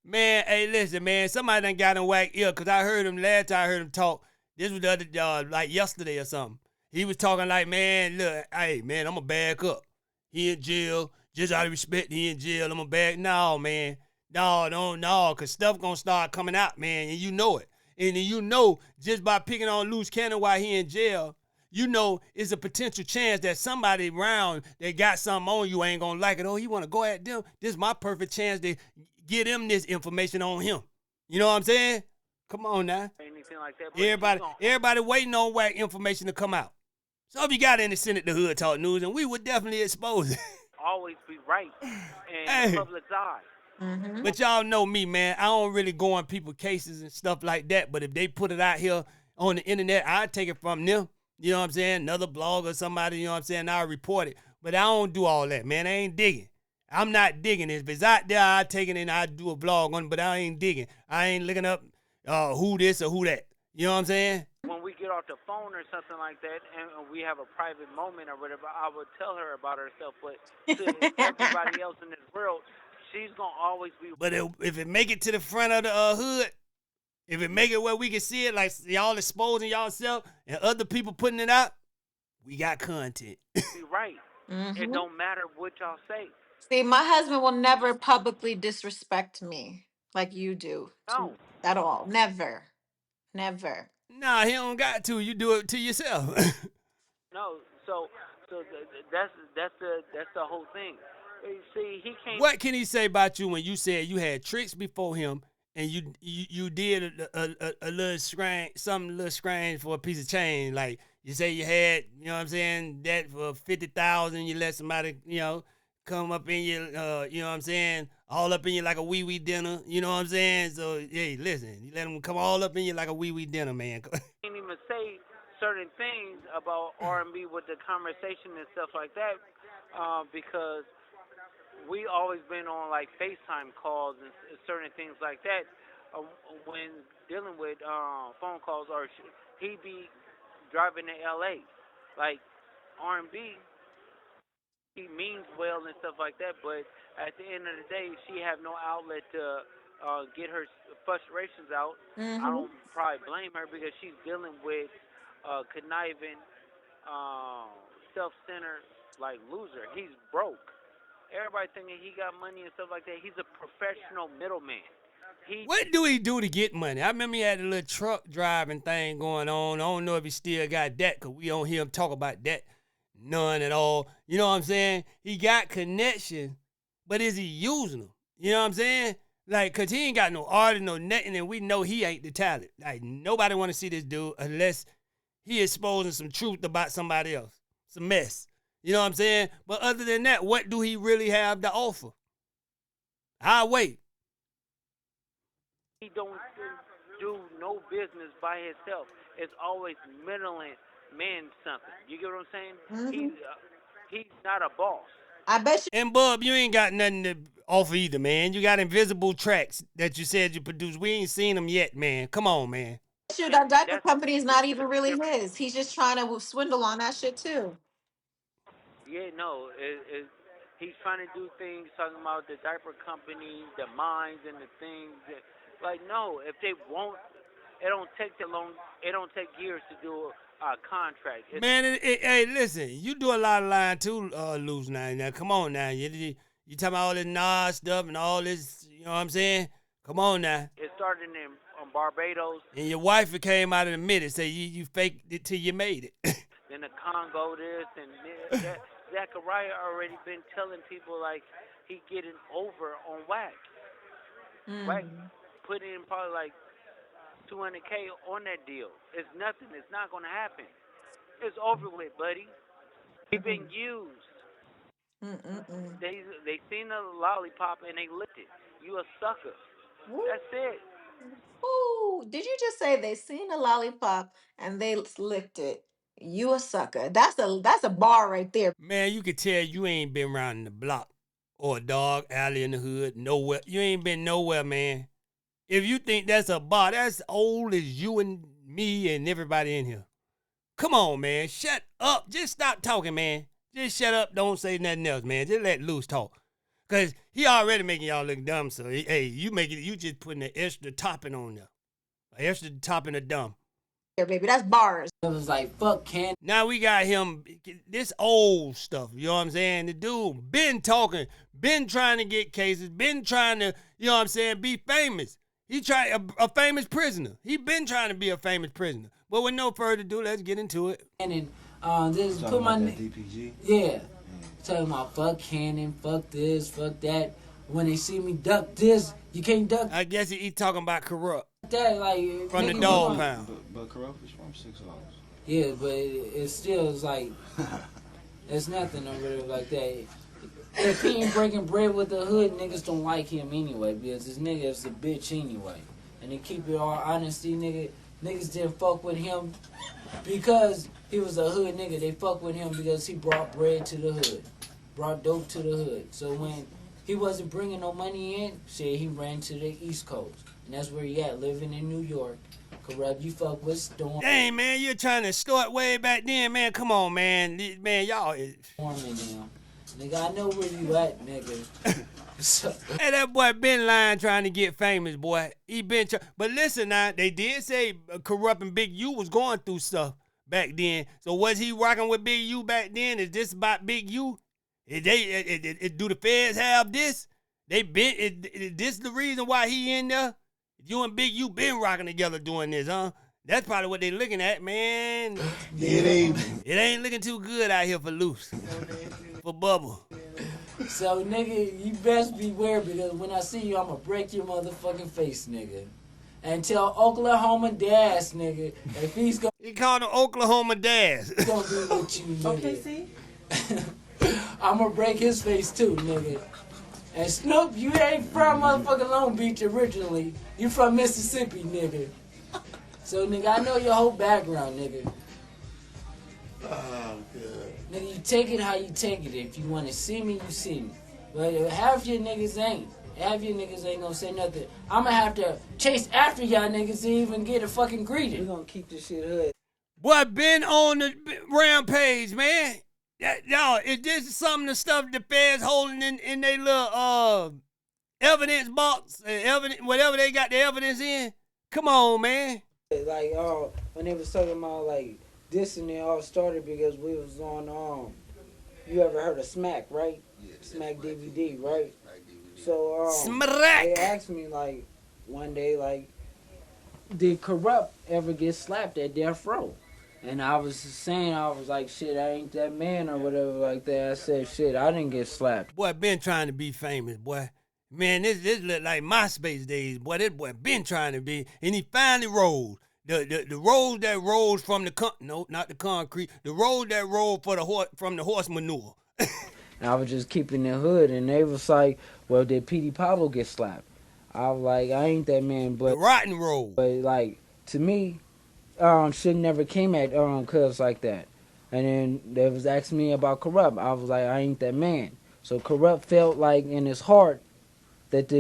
Man, hey, listen, man. Somebody done got in whack ear because I heard him last time I heard him talk. This was the other like yesterday or something. He was talking like, man, look, hey, man, I'm gonna back up. He in jail. Just out of respect, he in jail. I'm gonna back. No, man. No, because stuff gonna start coming out, man, and you know it. And you know, just by picking on Luce Cannon while he in jail, you know it's a potential chance that somebody around that got something on you ain't gonna like it. Oh, he wanna go at them. This is my perfect chance to get him this information on him. You know what I'm saying? Come on now. Anything like that. Everybody waiting on whack information to come out. So if you got any Senate the Hood Talk News, and we would definitely expose it. Always be right in the public's eye. Mm-hmm. But y'all know me, man. I don't really go on people's cases and stuff like that. But if they put it out here on the internet, I take it from them. You know what I'm saying? Another blog or somebody, you know what I'm saying? I'll report it. But I don't do all that, man. I ain't digging. I'm not digging it. If it's out there, I take it and I do a blog on it, but I ain't digging. I ain't looking up who this or who that. You know what I'm saying? When we get off the phone or something like that and we have a private moment or whatever, I would tell her about herself. But to everybody else in this world, she's going to always be. But if it make it to the front of the hood, if it make it where we can see it, like y'all exposing yourself and other people putting it out, we got content. Be right. Mm-hmm. It don't matter what y'all say. See, my husband will never publicly disrespect me. like you do No, at all. Never. Never. Nah, he don't got to. You do it to yourself. no. That's the whole thing. You see, he can't. What can he say about you when you said you had tricks before him and you did a little scratch, something a little strange for a piece of change? Like you say you had, you know what I'm saying, that for 50,000, you let somebody, come up in you, you know what I'm saying, all up in you like a wee dinner, you know what I'm saying? So, hey, listen, you let them come all up in you like a wee dinner, man. Can't even say certain things about R&B with the conversation and stuff like that, because we always been on like FaceTime calls and certain things like that. When dealing with phone calls, or he be driving to LA, like R&B, he means well and stuff like that. But at the end of the day, she have no outlet to get her frustrations out. I Mm-hmm. don't probably blame her because she's dealing with conniving, self-centered, like loser. He's broke. Everybody thinking he got money and stuff like that. He's a professional middleman. He What do he do to get money? I remember he had a little truck driving thing going on. I don't know if he still got that because we don't hear him talk about that none at all. You know what I'm saying? He got connection, but is he using them? You know what I'm saying? Like, because he ain't got no art, no nothing, and we know he ain't the talent. Like, nobody want to see this dude unless he exposing some truth about somebody else. It's a mess. You know what I'm saying? But other than that, what do he really have to offer? I'll wait. he don't do no business by himself. It's always middling man something. You get what I'm saying? Mm-hmm. He's not a boss. I bet you. And Bub, you ain't got nothing to offer either, man. You got invisible tracks that you said you produced. We ain't seen them yet, man. Come on, man. Shoot, And that diaper that's company is not the even really difference. his. He's just trying to swindle on that shit too. Yeah, no, he's trying to do things talking about the diaper company, the mines, and the things. Like, no, if they won't, it don't take that long. It don't take years to do a contract. Man, hey, listen, you do a lot of lying too, Luce, now. Now, come on now. You talking about all this Nas stuff and all this, you know what I'm saying? Come on now. It started in Barbados, And your wife came out in a minute, say you faked it till you made it. then the Congo this and that. Zachariah already been telling people like he getting over on whack. Whack Mm. put in probably like 200K on that deal. It's nothing. It's not gonna happen. It's over with, buddy. He been used. Mm-mm-mm. They seen the lollipop and they licked it. You a sucker. Woo. That's it. Ooh, did you just say they seen a lollipop and they licked it? You a sucker. That's a bar right there. Man, you could tell you ain't been around the block or a dog alley in the hood, nowhere. You ain't been nowhere, man. If you think that's a bar, that's old as you and me and everybody in here. Come on, man. Shut up. Just stop talking, man. Just shut up. Don't say nothing else, man. Just let Luce talk. Cause he already making y'all look dumb. So hey, you just putting an extra topping on there. An extra topping of dumb. Here, baby. That's bars. It was like, fuck Ken. Now we got him, this old stuff, you know what I'm saying? The dude been talking, been trying to get cases, been trying to, you know what I'm saying, be famous. He tried a famous prisoner. He been trying to be a famous prisoner. But with no further ado, let's get into it. And this Talking put my about that name. DPG. Yeah. Talking about fuck Cannon, fuck this, fuck that. When they see me duck this, you can't duck I guess he talking about corrupt that. Like from the nigga, dog you know. pound. But corrupt is from $6. Yeah, but it still is like it's nothing over there like that. If he ain't breaking bread with the hood, niggas don't like him anyway because this nigga is a bitch anyway. And to keep it all honesty, niggas didn't fuck with him because he was a hood nigga. They fuck with him because he brought bread to the hood, brought dope to the hood. So when he wasn't bringing no money in, shit, he ran to the East Coast. And that's where he at, living in New York. Corrupt, you fuck with Storm. Dang, man, you're trying to start way back then, man. Come on, man. Man, y'all is... Storming now. Nigga, I know where you at, nigga. So, Hey, that boy been lying trying to get famous, boy. He been But listen now, they did say Corrupt and Big U was going through stuff back then. So was he rocking with Big U back then? Is this about Big U? Do the feds have this? They been, this the reason why he in there? You and Big U been rocking together doing this, huh? That's probably what they looking at, man. It ain't looking too good out here for Luce. For Bubba. So, nigga, you best beware because when I see you, I'ma break your motherfucking face, nigga. And tell Oklahoma Dash, nigga, if he's gonna... He called him Oklahoma Dash. gonna be with you, nigga. Okay, I'ma break his face too, nigga. And Snoop, you ain't from motherfucking Long Beach originally. You from Mississippi, nigga. So, nigga, I know your whole background, nigga. Oh, good. Nigga, you take it how you take it. If you want to see me, you see me. But half your niggas ain't. Half your niggas ain't gonna say nothing. I'm gonna have to chase after y'all niggas to even get a fucking greeting. We gonna keep this shit hood. Boy, been on the rampage, man. Y'all, is this some of the stuff the feds holding in their little evidence box, whatever they got the evidence in? Come on, man. Like, when they was talking about, like, this and it all started because we was on, you ever heard of Smack, right? Yeah. Smack DVD, right? So, Smack! they asked me, like, one day, like, did Corrupt ever get slapped at death row? And I was saying, I was like, shit, I ain't that man or whatever like that. I said, shit, I didn't get slapped. Boy, been trying to be famous, boy. Man, this look like MySpace days, boy. This boy been trying to be, and he finally rolled. The road that rolls from the no, not the concrete. The road that rolled from the horse manure. And I was just keeping the hood, and they was like, well, did Petey Pablo get slapped? I was like, I ain't that man, but The rotten road. But like to me, shit never came at cuz like that. And then they was asking me about Corrupt. I was like, I ain't that man. So Corrupt felt like in his heart that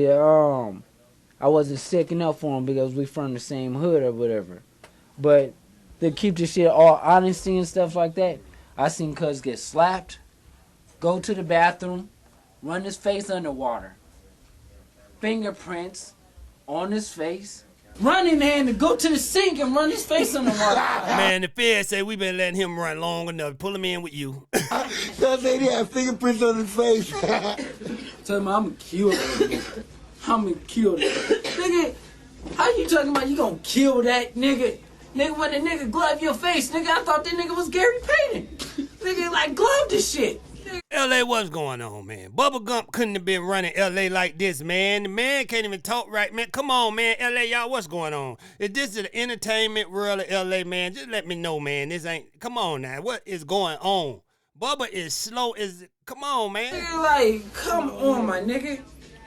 I wasn't sticking up for him because we from the same hood or whatever. But to keep this shit all honesty and stuff like that, I seen cuz get slapped, go to the bathroom, run his face underwater, fingerprints on his face, run in there and go to the sink and run his face underwater. Man, the feds say we been letting him run long enough. Pull him in with you. That lady had fingerprints on his face. Tell him I'm gonna kill that. I'm gonna kill that. Nigga, how you talking about you gonna kill that nigga? Nigga, when the nigga glove your face, nigga, I thought that nigga was Gary Payton. Nigga, like, glove this shit. L.A., what's going on, man? Bubba Gump couldn't have been running L.A. like this, man. The man can't even talk right, man. Come on, man. L.A., y'all, what's going on? If this is the entertainment world of L.A., man, just let me know, man. This ain't, come on now. What is going on? Bubba is slow as, come on, man. Nigga, like, come on, my nigga.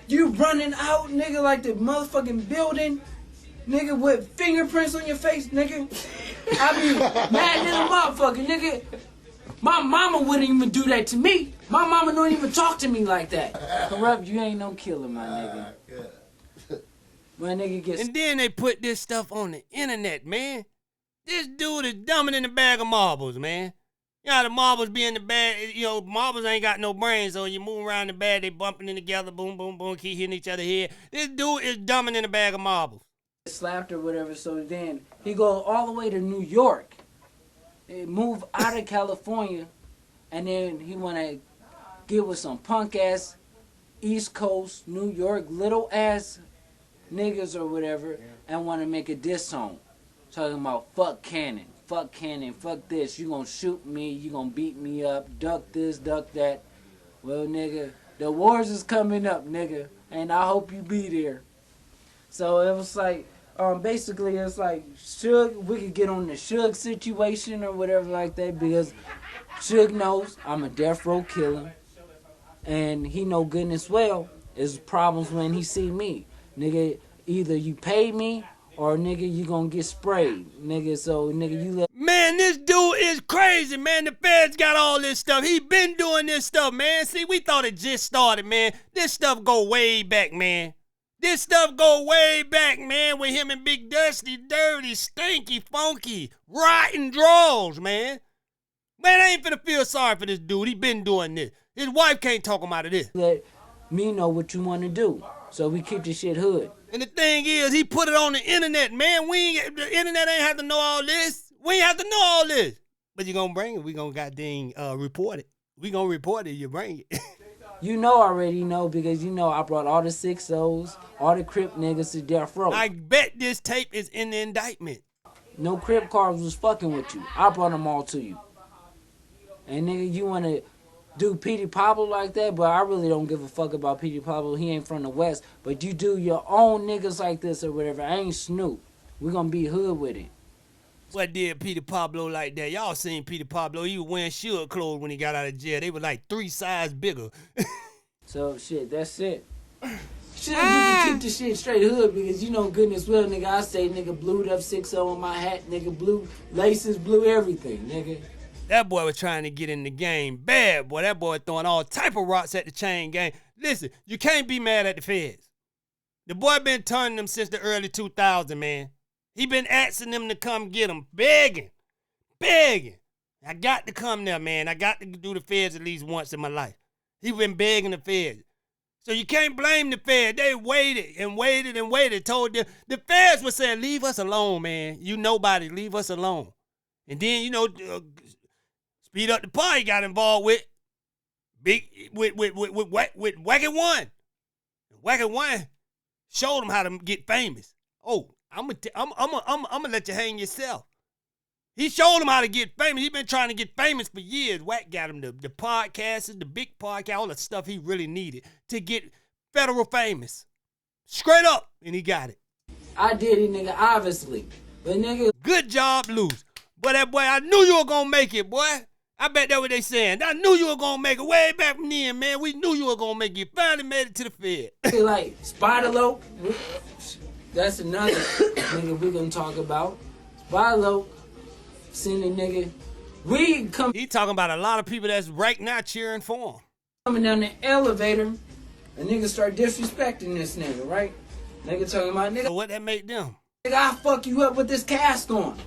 You running out, nigga, like the motherfucking building, nigga, with fingerprints on your face, nigga. I be mad little motherfucker, nigga. My mama wouldn't even do that to me. My mama don't even talk to me like that. Corrupt, you ain't no killer, my nigga. My nigga gets... And then they put this stuff on the internet, man. This dude is dumbing in a bag of marbles, man. You know how the marbles be in the bag, you know, marbles ain't got no brains, so you move around the bag, they bumping in together, boom, boom, boom, keep hitting each other head. This dude is dumbing in a bag of marbles. Slapped or whatever, so then he goes all the way to New York. He moved out of California, and then he want to get with some punk-ass East Coast, New York, little-ass niggas or whatever, and want to make a diss song. Talking about fuck Cannon, fuck this, you gonna shoot me, you gonna beat me up, duck this, duck that. Well, nigga, the wars is coming up, nigga, and I hope you be there. So it was like, basically it's like Suge, we could get on the Suge situation or whatever like that because Suge knows I'm a death row killer, and he know goodness well is problems when he see me. Nigga, either you pay me or nigga you gonna get sprayed. Nigga, so nigga you let... Man, this dude is crazy, man. The feds got all this stuff. He been doing this stuff, man. See, we thought it just started, man. This stuff go way back, man. This stuff go way back, man, with him and Big Dusty, dirty, stinky, funky, rotten draws, man. Man, I ain't finna feel sorry for this dude. He been doing this. His wife can't talk him out of this. Let me know what you want to do, so we keep this shit hood. And the thing is, he put it on the internet, man. The internet ain't have to know all this. We ain't have to know all this. But you gonna bring it. We gonna goddamn report it. We gonna report it, you bring it. You know already know because you know I brought all the 6-0s, all the Crip niggas to death row. I bet this tape is in the indictment. No Crip cars was fucking with you. I brought them all to you. And nigga, you want to do Petey Pablo like that, but I really don't give a fuck about Petey Pablo. He ain't from the West. But you do your own niggas like this or whatever. I ain't Snoop. We gonna be hood with it. What did Peter Pablo like that? Y'all seen Peter Pablo. He was wearing Suge clothes when he got out of jail. They were like 3 sizes bigger. So, shit, that's it. Shit, you can keep the shit straight hood because you know goodness well, nigga, I say, nigga, blued up 6-0 on my hat, nigga, blue laces, blue everything, nigga. That boy was trying to get in the game bad, boy. That boy throwing all type of rocks at the chain gang. Listen, you can't be mad at the feds. The boy been turning them since the early 2000s, man. He been asking them to come get him, begging. I got to come there, man. I got to do the feds at least once in my life. He been begging the feds. So you can't blame the feds. They waited and waited and waited. Told them, the feds were saying, leave us alone, man. You nobody, leave us alone. And then, you know, Speed Up the Party got involved with Wacky One. Wacky One showed him how to get famous. Oh, I'm gonna let you hang yourself. He showed him how to get famous. He been trying to get famous for years. Wack got him the podcasters, the big podcast, all the stuff he really needed to get federal famous. Straight up, and he got it. I did it, nigga, obviously. But nigga, good job, Luce. Boy, that boy, I knew you were gonna make it, boy. I bet that's what they saying. I knew you were gonna make it way back from then, man. We knew you were gonna make it. You finally made it to the Fed. Like Spider-Lope, that's another nigga we gonna talk about. Spider-Lope, seen the nigga. We come. He talking about a lot of people that's right now cheering for him. Coming down the elevator, a nigga start disrespecting this nigga, right? Nigga talking about nigga. So what that make them? Nigga, I fuck you up with this cast on.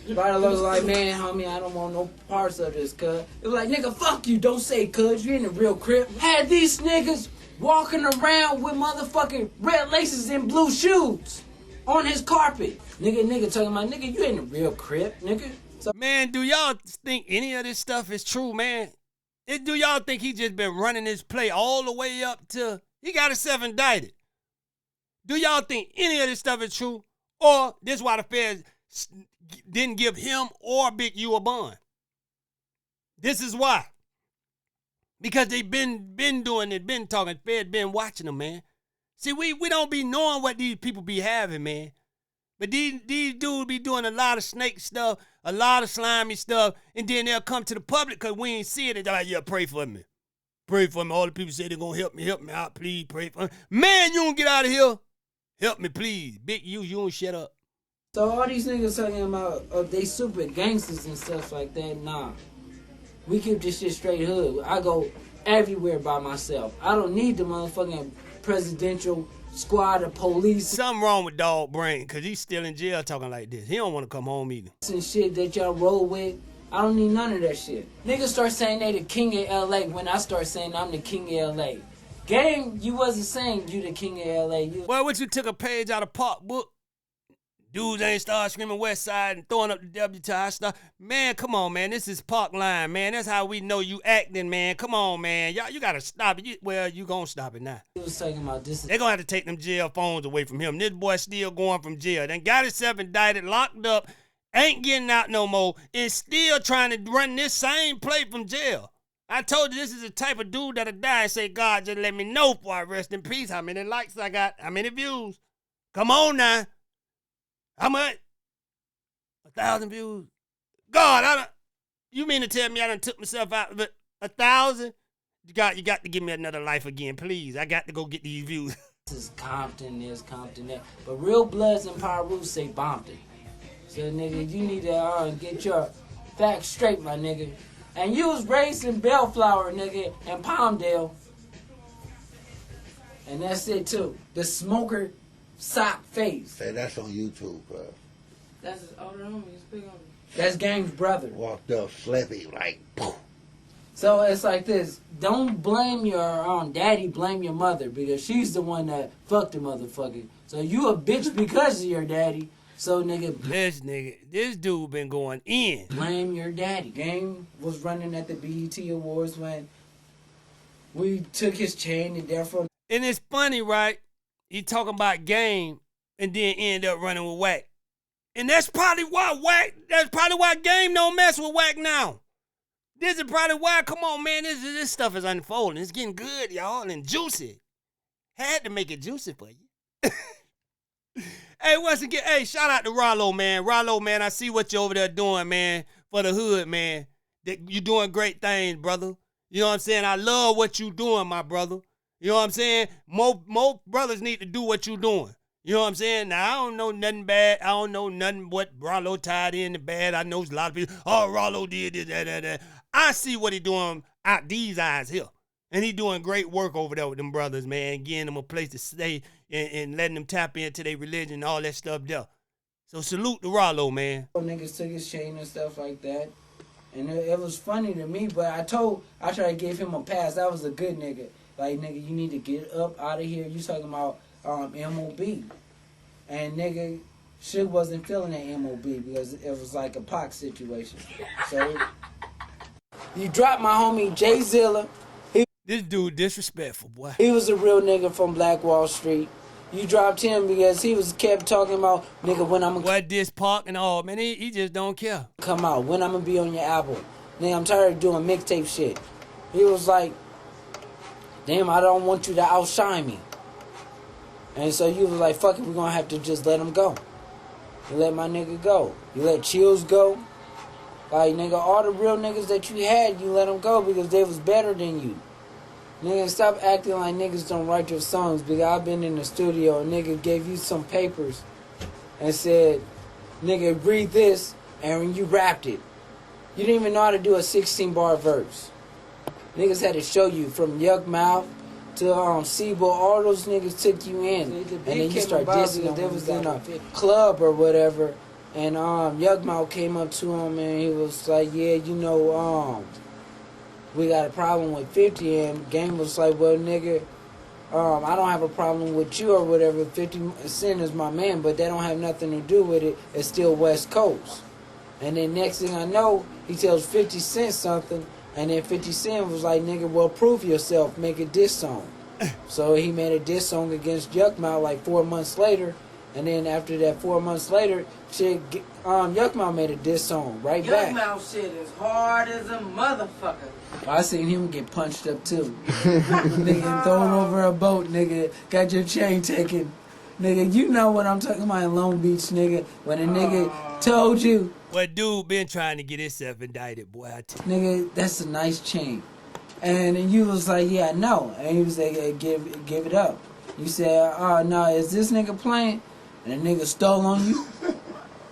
Spider-Lope's like, man, homie, I don't want no parts of this, cuz. It was like, nigga, fuck you, don't say cuz, you ain't a real Crip. Had these niggas walking around with motherfucking red laces and blue shoes on his carpet. Nigga talking about, nigga, you ain't a real Crip, nigga. So, man, do y'all think any of this stuff is true, man? Do y'all think he just been running his play all the way up to, he got himself indicted? Do y'all think any of this stuff is true? Or this why the feds didn't give him or Big U a bond? This is why. Because they been doing it, been talking, Fed been watching them, man. See, we don't be knowing what these people be having, man. But these dudes be doing a lot of snake stuff, a lot of slimy stuff, and then they'll come to the public because we ain't see it. They're like, yeah, pray for me. Pray for me. All the people say they're going to help me out. Please pray for me. Man, you don't get out of here. Help me, please. Big U, you don't shut up. So all these niggas talking about they super gangsters and stuff like that, nah. We keep this shit straight hood. I go everywhere by myself. I don't need the motherfucking presidential squad of police. Something wrong with Dog Brain, because he's still in jail talking like this. He don't want to come home either. And shit that y'all roll with, I don't need none of that shit. Niggas start saying they the king of LA when I start saying I'm the king of LA. Gang, you wasn't saying you the king of LA. Well, what you took a page out of Pop book? Dudes ain't start screaming West Side and throwing up the W to our stuff. Man, come on, man. This is Park Line, man. That's how we know you acting, man. Come on, man. Y'all, you got to stop it. You going to stop it now. He was talking about this. They're going to have to take them jail phones away from him. This boy still going from jail. Then got himself indicted, locked up, ain't getting out no more, and still trying to run this same play from jail. I told you this is the type of dude that'll die and say, God, just let me know before I rest in peace how many likes I got, how many views. Come on now. How much? 1,000 views. God, you mean to tell me I done took myself out? But 1,000? You got to give me another life again, please. I got to go get these views. This is Compton, that. But Real Bloods and Pyru say Bompton. So, nigga, you need to get your facts straight, my nigga. And you was raised in Bellflower, nigga, and Palmdale. And that's it, too. The smoker sock face. Say that's on YouTube, bro. That's his older homie. He's big on me. That's Gang's brother. Walked up, slippy, like, poof. So it's like this. Don't blame your daddy, blame your mother, because she's the one that fucked the motherfucker. So you a bitch because of your daddy. So this dude been going in. Blame your daddy. Gang was running at the BET Awards when We took his chain and therefore. And it's funny, right? He talking about game and then end up running with Wack. And that's probably why Game don't mess with Wack now. This is probably why, come on, man, this stuff is unfolding. It's getting good, y'all, and juicy. Had to make it juicy for you. Hey, once again, hey, shout out to Rollo, man. Rollo, man, I see what you over there doing, man, for the hood, man. You doing great things, brother. You know what I'm saying? I love what you doing, my brother. You know what I'm saying? More brothers need to do what you doing. You know what I'm saying? Now, I don't know nothing bad. I don't know nothing what Rollo tied in the bad. I know a lot of people, oh, Rollo did this, that. I see what he doing out these eyes here. And he doing great work over there with them brothers, man, getting them a place to stay and letting them tap into their religion and all that stuff there. So salute to Rollo, man. Niggas took his chain and stuff like that. And it was funny to me, but I tried to give him a pass. That was a good nigga. Like, nigga, you need to get up out of here. You talking about MOB. And nigga, shit wasn't feeling that MOB because it was like a Pac situation. So, you dropped my homie Jay Zilla. This dude disrespectful, boy. He was a real nigga from Black Wall Street. You dropped him because he kept talking about, nigga, when I'm gonna... What, this Park and all, man, he just don't care. Come out, when I'm gonna be on your album. Nigga, I'm tired of doing mixtape shit. He was like, damn, I don't want you to outshine me. And so you was like, fuck it, we're gonna have to just let him go. You let my nigga go. You let Chills go. Like, nigga, all the real niggas that you had, you let them go because they was better than you. Nigga, stop acting like niggas don't write your songs because I've been in the studio and nigga gave you some papers and said, nigga, read this, and you rapped it. You didn't even know how to do a 16-bar verse. Niggas had to show you from Yuck Mouth to Sibo, all those niggas took you in. And then you start dissing them. They was in a club or whatever, and Yuck Mouth came up to him and he was like, yeah, you know, we got a problem with 50, and Game was like, well, nigga, I don't have a problem with you or whatever. 50 Cent is my man, but that don't have nothing to do with it. It's still West Coast. And then next thing I know, he tells 50 Cent something, and then 50 Cent was like, nigga, well, prove yourself, make a diss song. So he made a diss song against Yuck Mouth like 4 months later, and then after that 4 months later, Yuck Mouth made a diss song right back. Yuck Mouth shit is hard as a motherfucker. I seen him get punched up too. Nigga thrown over a boat, nigga. Got your chain taken. Nigga, you know what I'm talking about in Long Beach, nigga. When a nigga told you. Well, dude been trying to get himself indicted, boy. Nigga, that's a nice chain. And then you was like, yeah, no. And he was like, hey, give it up. You said, oh, no, is this nigga playing? And the nigga stole on you.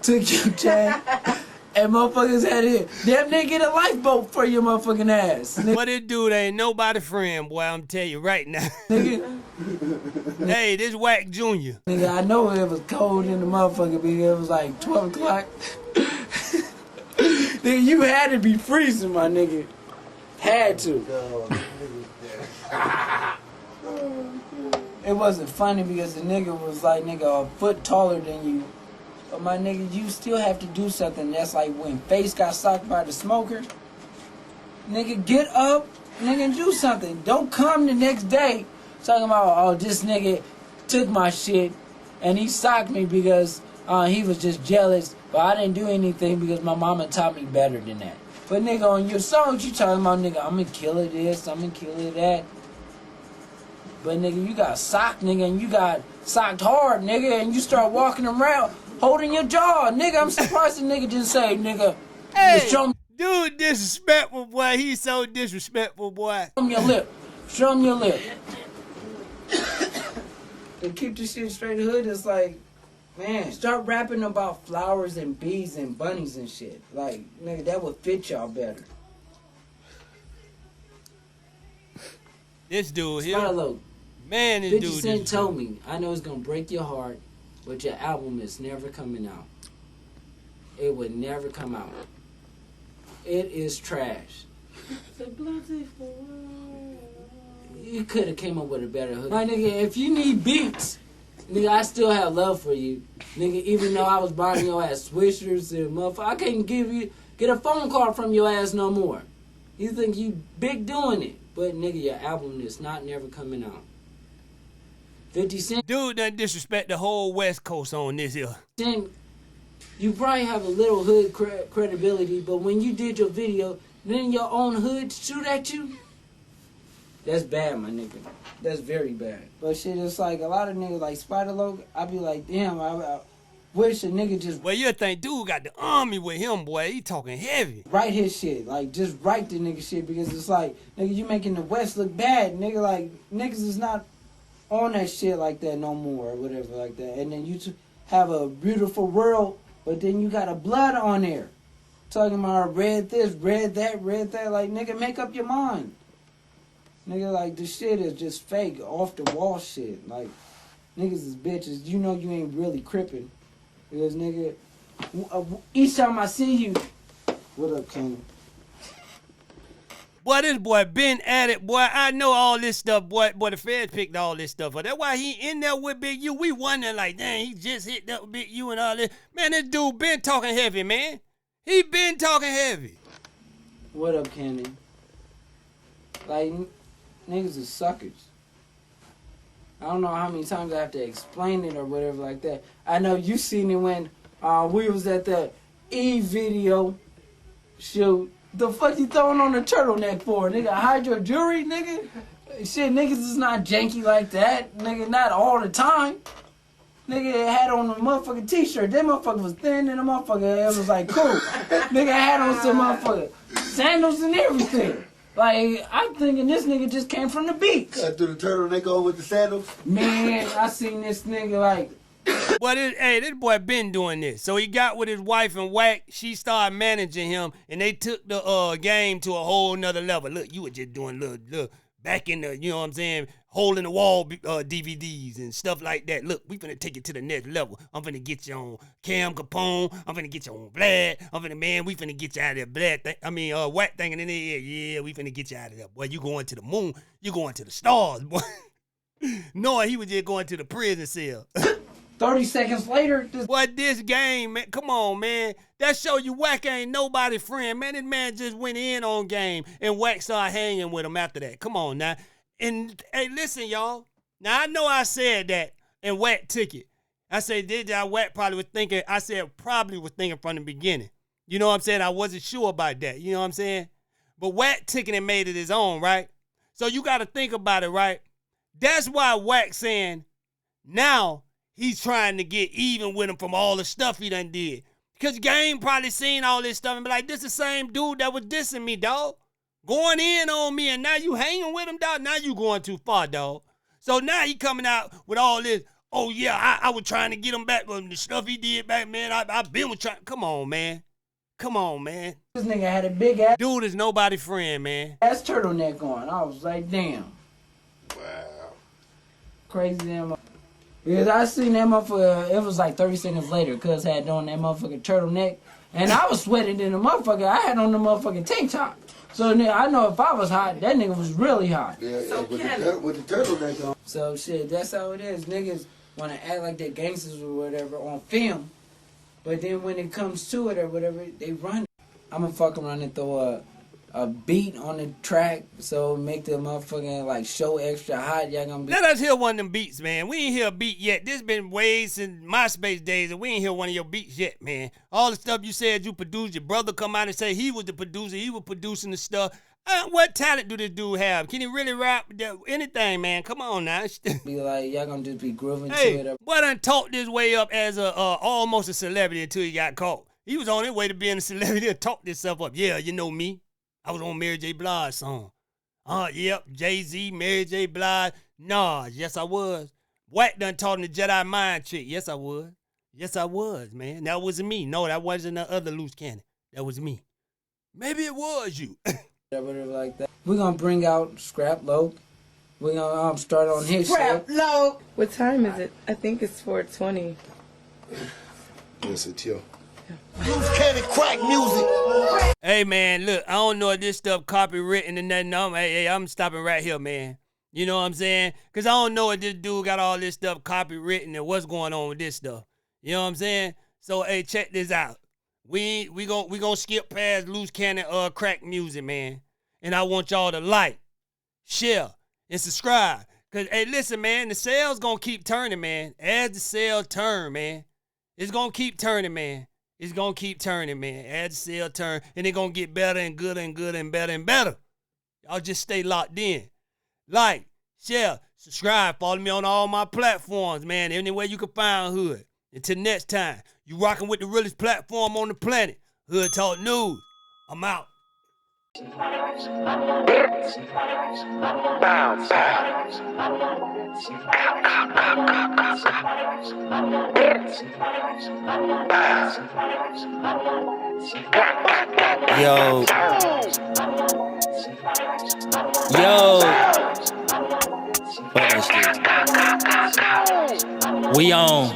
Took your chain. And motherfuckers had it. Damn nigga get a lifeboat for your motherfucking ass. But this dude ain't nobody friend, boy, I'm telling you right now. Nigga. Hey, this Wack Jr. Nigga, I know it was cold in the motherfucker because it was like 12 o'clock. Nigga, you had to be freezing, my nigga. Had to. It wasn't funny because the nigga was like, nigga, a foot taller than you. But my nigga, you still have to do something. That's like when Face got socked by the smoker. Nigga, get up, nigga, and do something. Don't come the next day talking about, oh, this nigga took my shit and he socked me because he was just jealous. But I didn't do anything because my mama taught me better than that. But nigga, on your songs, you talking about, nigga, I'm gonna kill it this, I'm gonna kill it that. But nigga, you got socked, nigga, and you got socked hard, nigga, and you start walking around holding your jaw. Nigga, I'm surprised the nigga didn't say, nigga, hey, show me. Dude disrespectful, boy. He's so disrespectful, boy. Show him your lip. Show him your lip. To keep this shit straight hood, it's like, man, start rapping about flowers and bees and bunnies and shit. Like, nigga, that would fit y'all better. This dude here. Smilow. Man, this 50 dude. Cent told me, I know it's gonna break your heart, but your album is never coming out. It would never come out. It is trash. You could have came up with a better hook. My nigga, if you need beats, nigga, I still have love for you. Nigga, even though I was buying your ass swishers and motherfucker, I can't get a phone call from your ass no more. You think you big doing it, but nigga, your album is not never coming out. 50 Cent. Dude done disrespect the whole West Coast on this here. You probably have a little hood credibility, but when you did your video, then your own hood shoot at you. That's bad, my nigga. That's very bad. But shit, it's like a lot of niggas like Spider-Loc. I be like, damn, I wish a nigga just. Well, you think dude got the army with him, boy? He talking heavy. Write his shit, like just write the nigga shit, because it's like, nigga, you making the West look bad, nigga. Like niggas is not on that shit like that no more, or whatever like that. And then you have a beautiful world, but then you got a blood on there, talking about red this, red that, red that. Like nigga, make up your mind. Nigga, like, the shit is just fake, off-the-wall shit. Like, niggas is bitches. You know you ain't really crippin'. Because, nigga, each time I see you, what up, King? Boy, this boy been at it, boy. I know all this stuff, boy. Boy, the feds picked all this stuff up. That's why he in there with Big U. We wondering, like, dang, he just hit that Big U and all this. Man, this dude been talking heavy, man. He been talking heavy. What up, Kenny? Like, niggas is suckers. I don't know how many times I have to explain it or whatever like that. I know you seen it when we was at the E video shoot. The fuck you throwing on the turtleneck for, nigga? Hide your jewelry, nigga? Shit, niggas is not janky like that. Nigga, not all the time. Nigga had on a motherfucking t-shirt. That motherfucker was thin and the motherfucker, it was like, cool. Nigga had on some motherfucker sandals and everything. Like, I'm thinking this nigga just came from the beach. Cut through the turtleneck on with the sandals. Man, I seen this nigga like. But this boy been doing this. So he got with his wife and Whack. She started managing him, and they took the game to a whole nother level. Look, you were just doing little back in the, you know what I'm saying, hole in the wall DVDs and stuff like that. Look, we finna take it to the next level. I'm finna get you on Cam Capone. I'm finna get you on Vlad. We finna get you out of there. Whack thinking in the air. Yeah, we finna get you out of there. Boy, you going to the moon. You going to the stars, boy. Knowing he was just going to the prison cell. 30 seconds later. This game, man, come on, man. That show you Whack ain't nobody friend, man. This man just went in on game, and Whack started hanging with him after that. Come on now. And, hey, listen, y'all. Now, I know I said that, and Whack took it. I said, Whack probably was thinking, from the beginning. You know what I'm saying? I wasn't sure about that. You know what I'm saying? But Whack took it and made it his own, right? So you got to think about it, right? That's why Whack saying, now, he's trying to get even with him from all the stuff he done did. Because Game probably seen all this stuff and be like, this the same dude that was dissing me, dog. Going in on me, and now you hanging with him, dog. Now you going too far, dog. So now he coming out with all this, oh yeah, I was trying to get him back on the stuff he did back, man. I've been with trying. Come on, man. This nigga had a big ass. Dude is nobody friend, man. Ass turtleneck on. I was like, damn. Wow. Crazy damn. Because I seen that motherfucker, it was like 30 seconds later, cuz had on that motherfucking turtleneck, and I was sweating in the motherfucker. I had on the motherfucking tank top. So I know if I was hot, that nigga was really hot. Yeah, so with the turtleneck on. So shit, that's how it is. Niggas want to act like they're gangsters or whatever on film, but then when it comes to it or whatever, they run. I'm gonna fuck around and throw a beat on the track, so make the motherfucking like show extra hot. Y'all gonna be. Let us hear one of them beats, man. We ain't hear a beat yet. This been way since MySpace days, and we ain't hear one of your beats yet, man. All the stuff you said you produced, your brother come out and say he was the producer, he was producing the stuff. What talent do this dude have? Can he really rap? Anything, man. Come on now. Be like, y'all gonna just be grooving to it. Boy done talked this way up as almost a celebrity until he got caught. He was on his way to being a celebrity and talked himself up. Yeah, you know me. I was on Mary J. Blige's song. Yep, Jay-Z, Mary J. Blige. Nah, yes I was. Whack done taught him the Jedi mind trick. Yes I was. Yes I was, man. That wasn't me. No, that wasn't the other Luce Cannon. That was me. Maybe it was you. Whatever like that. We're gonna bring out Scrap Loc. We're gonna start on his Scrap Loc. What time is it? I think it's 4:20. Yes, it's chill. Luce Cannon crack music. Hey, man, look, I don't know if this stuff copywritten or nothing. I'm stopping right here, man. You know what I'm saying? Because I don't know if this dude got all this stuff copywritten and what's going on with this stuff. You know what I'm saying? So, hey, check this out. We gonna skip past Luce Cannon crack music, man. And I want y'all to like, share, and subscribe. Because, hey, listen, man, the sales going to keep turning, man. As the sale turn, man, it's going to keep turning, man. It's going to keep turning, man. As the sale turn, and it's going to get better and good and good and better and better. Y'all just stay locked in. Like, share, subscribe, follow me on all my platforms, man. Anywhere you can find Hood. Until next time, you rocking with the realest platform on the planet. Hood Talk News. I'm out. Yo. Fuck that shit. We on.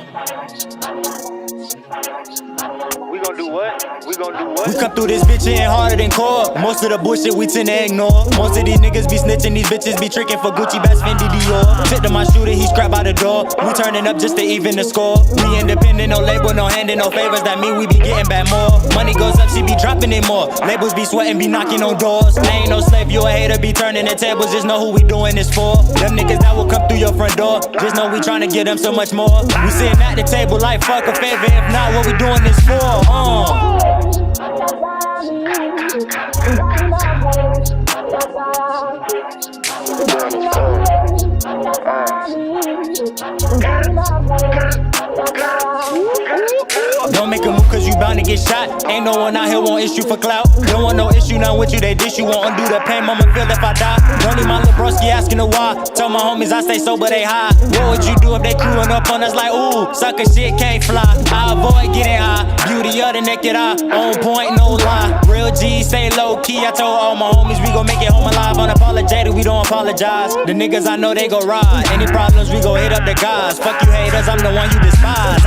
We gon' do what? We gon' do what? We come through this bitch hitting harder than core. Most of the bullshit we tend to ignore. Most of these niggas be snitching, these bitches be tricking for Gucci, Bass, Fendi, Dior. Tip to my shooter, he scrap out the door. We turning up just to even the score. We independent, no label, no handing, no favors. That mean we be getting back more. Money goes up, she be dropping it more. Labels be sweating, be knocking on doors. I ain't no slave, you a hater, be turning the tables. Just know who we doing this for. Them niggas that will come through your front door. Just know we trying to get them so much more. We sitting at the table like fuck a favor. If not, what we doing this for? Don't make a move cause you bound to get shot. Ain't no one out here want issue for clout. Don't want no issue, not with you, they dish you. Won't undo the pain, mama feel if I die. Don't need my little broski asking the why. Tell my homies I stay sober, they high. What would you do if they crewing up on us like, ooh, sucker shit can't fly. I avoid getting high, beauty of the naked eye. On point, no lie, real G, stay low key. I told all my homies we gon' make it home alive. Unapologetic, we don't apologize. The niggas I know they go ride. Any problems, we go hit up the guys. Fuck you haters, I'm the one you despise.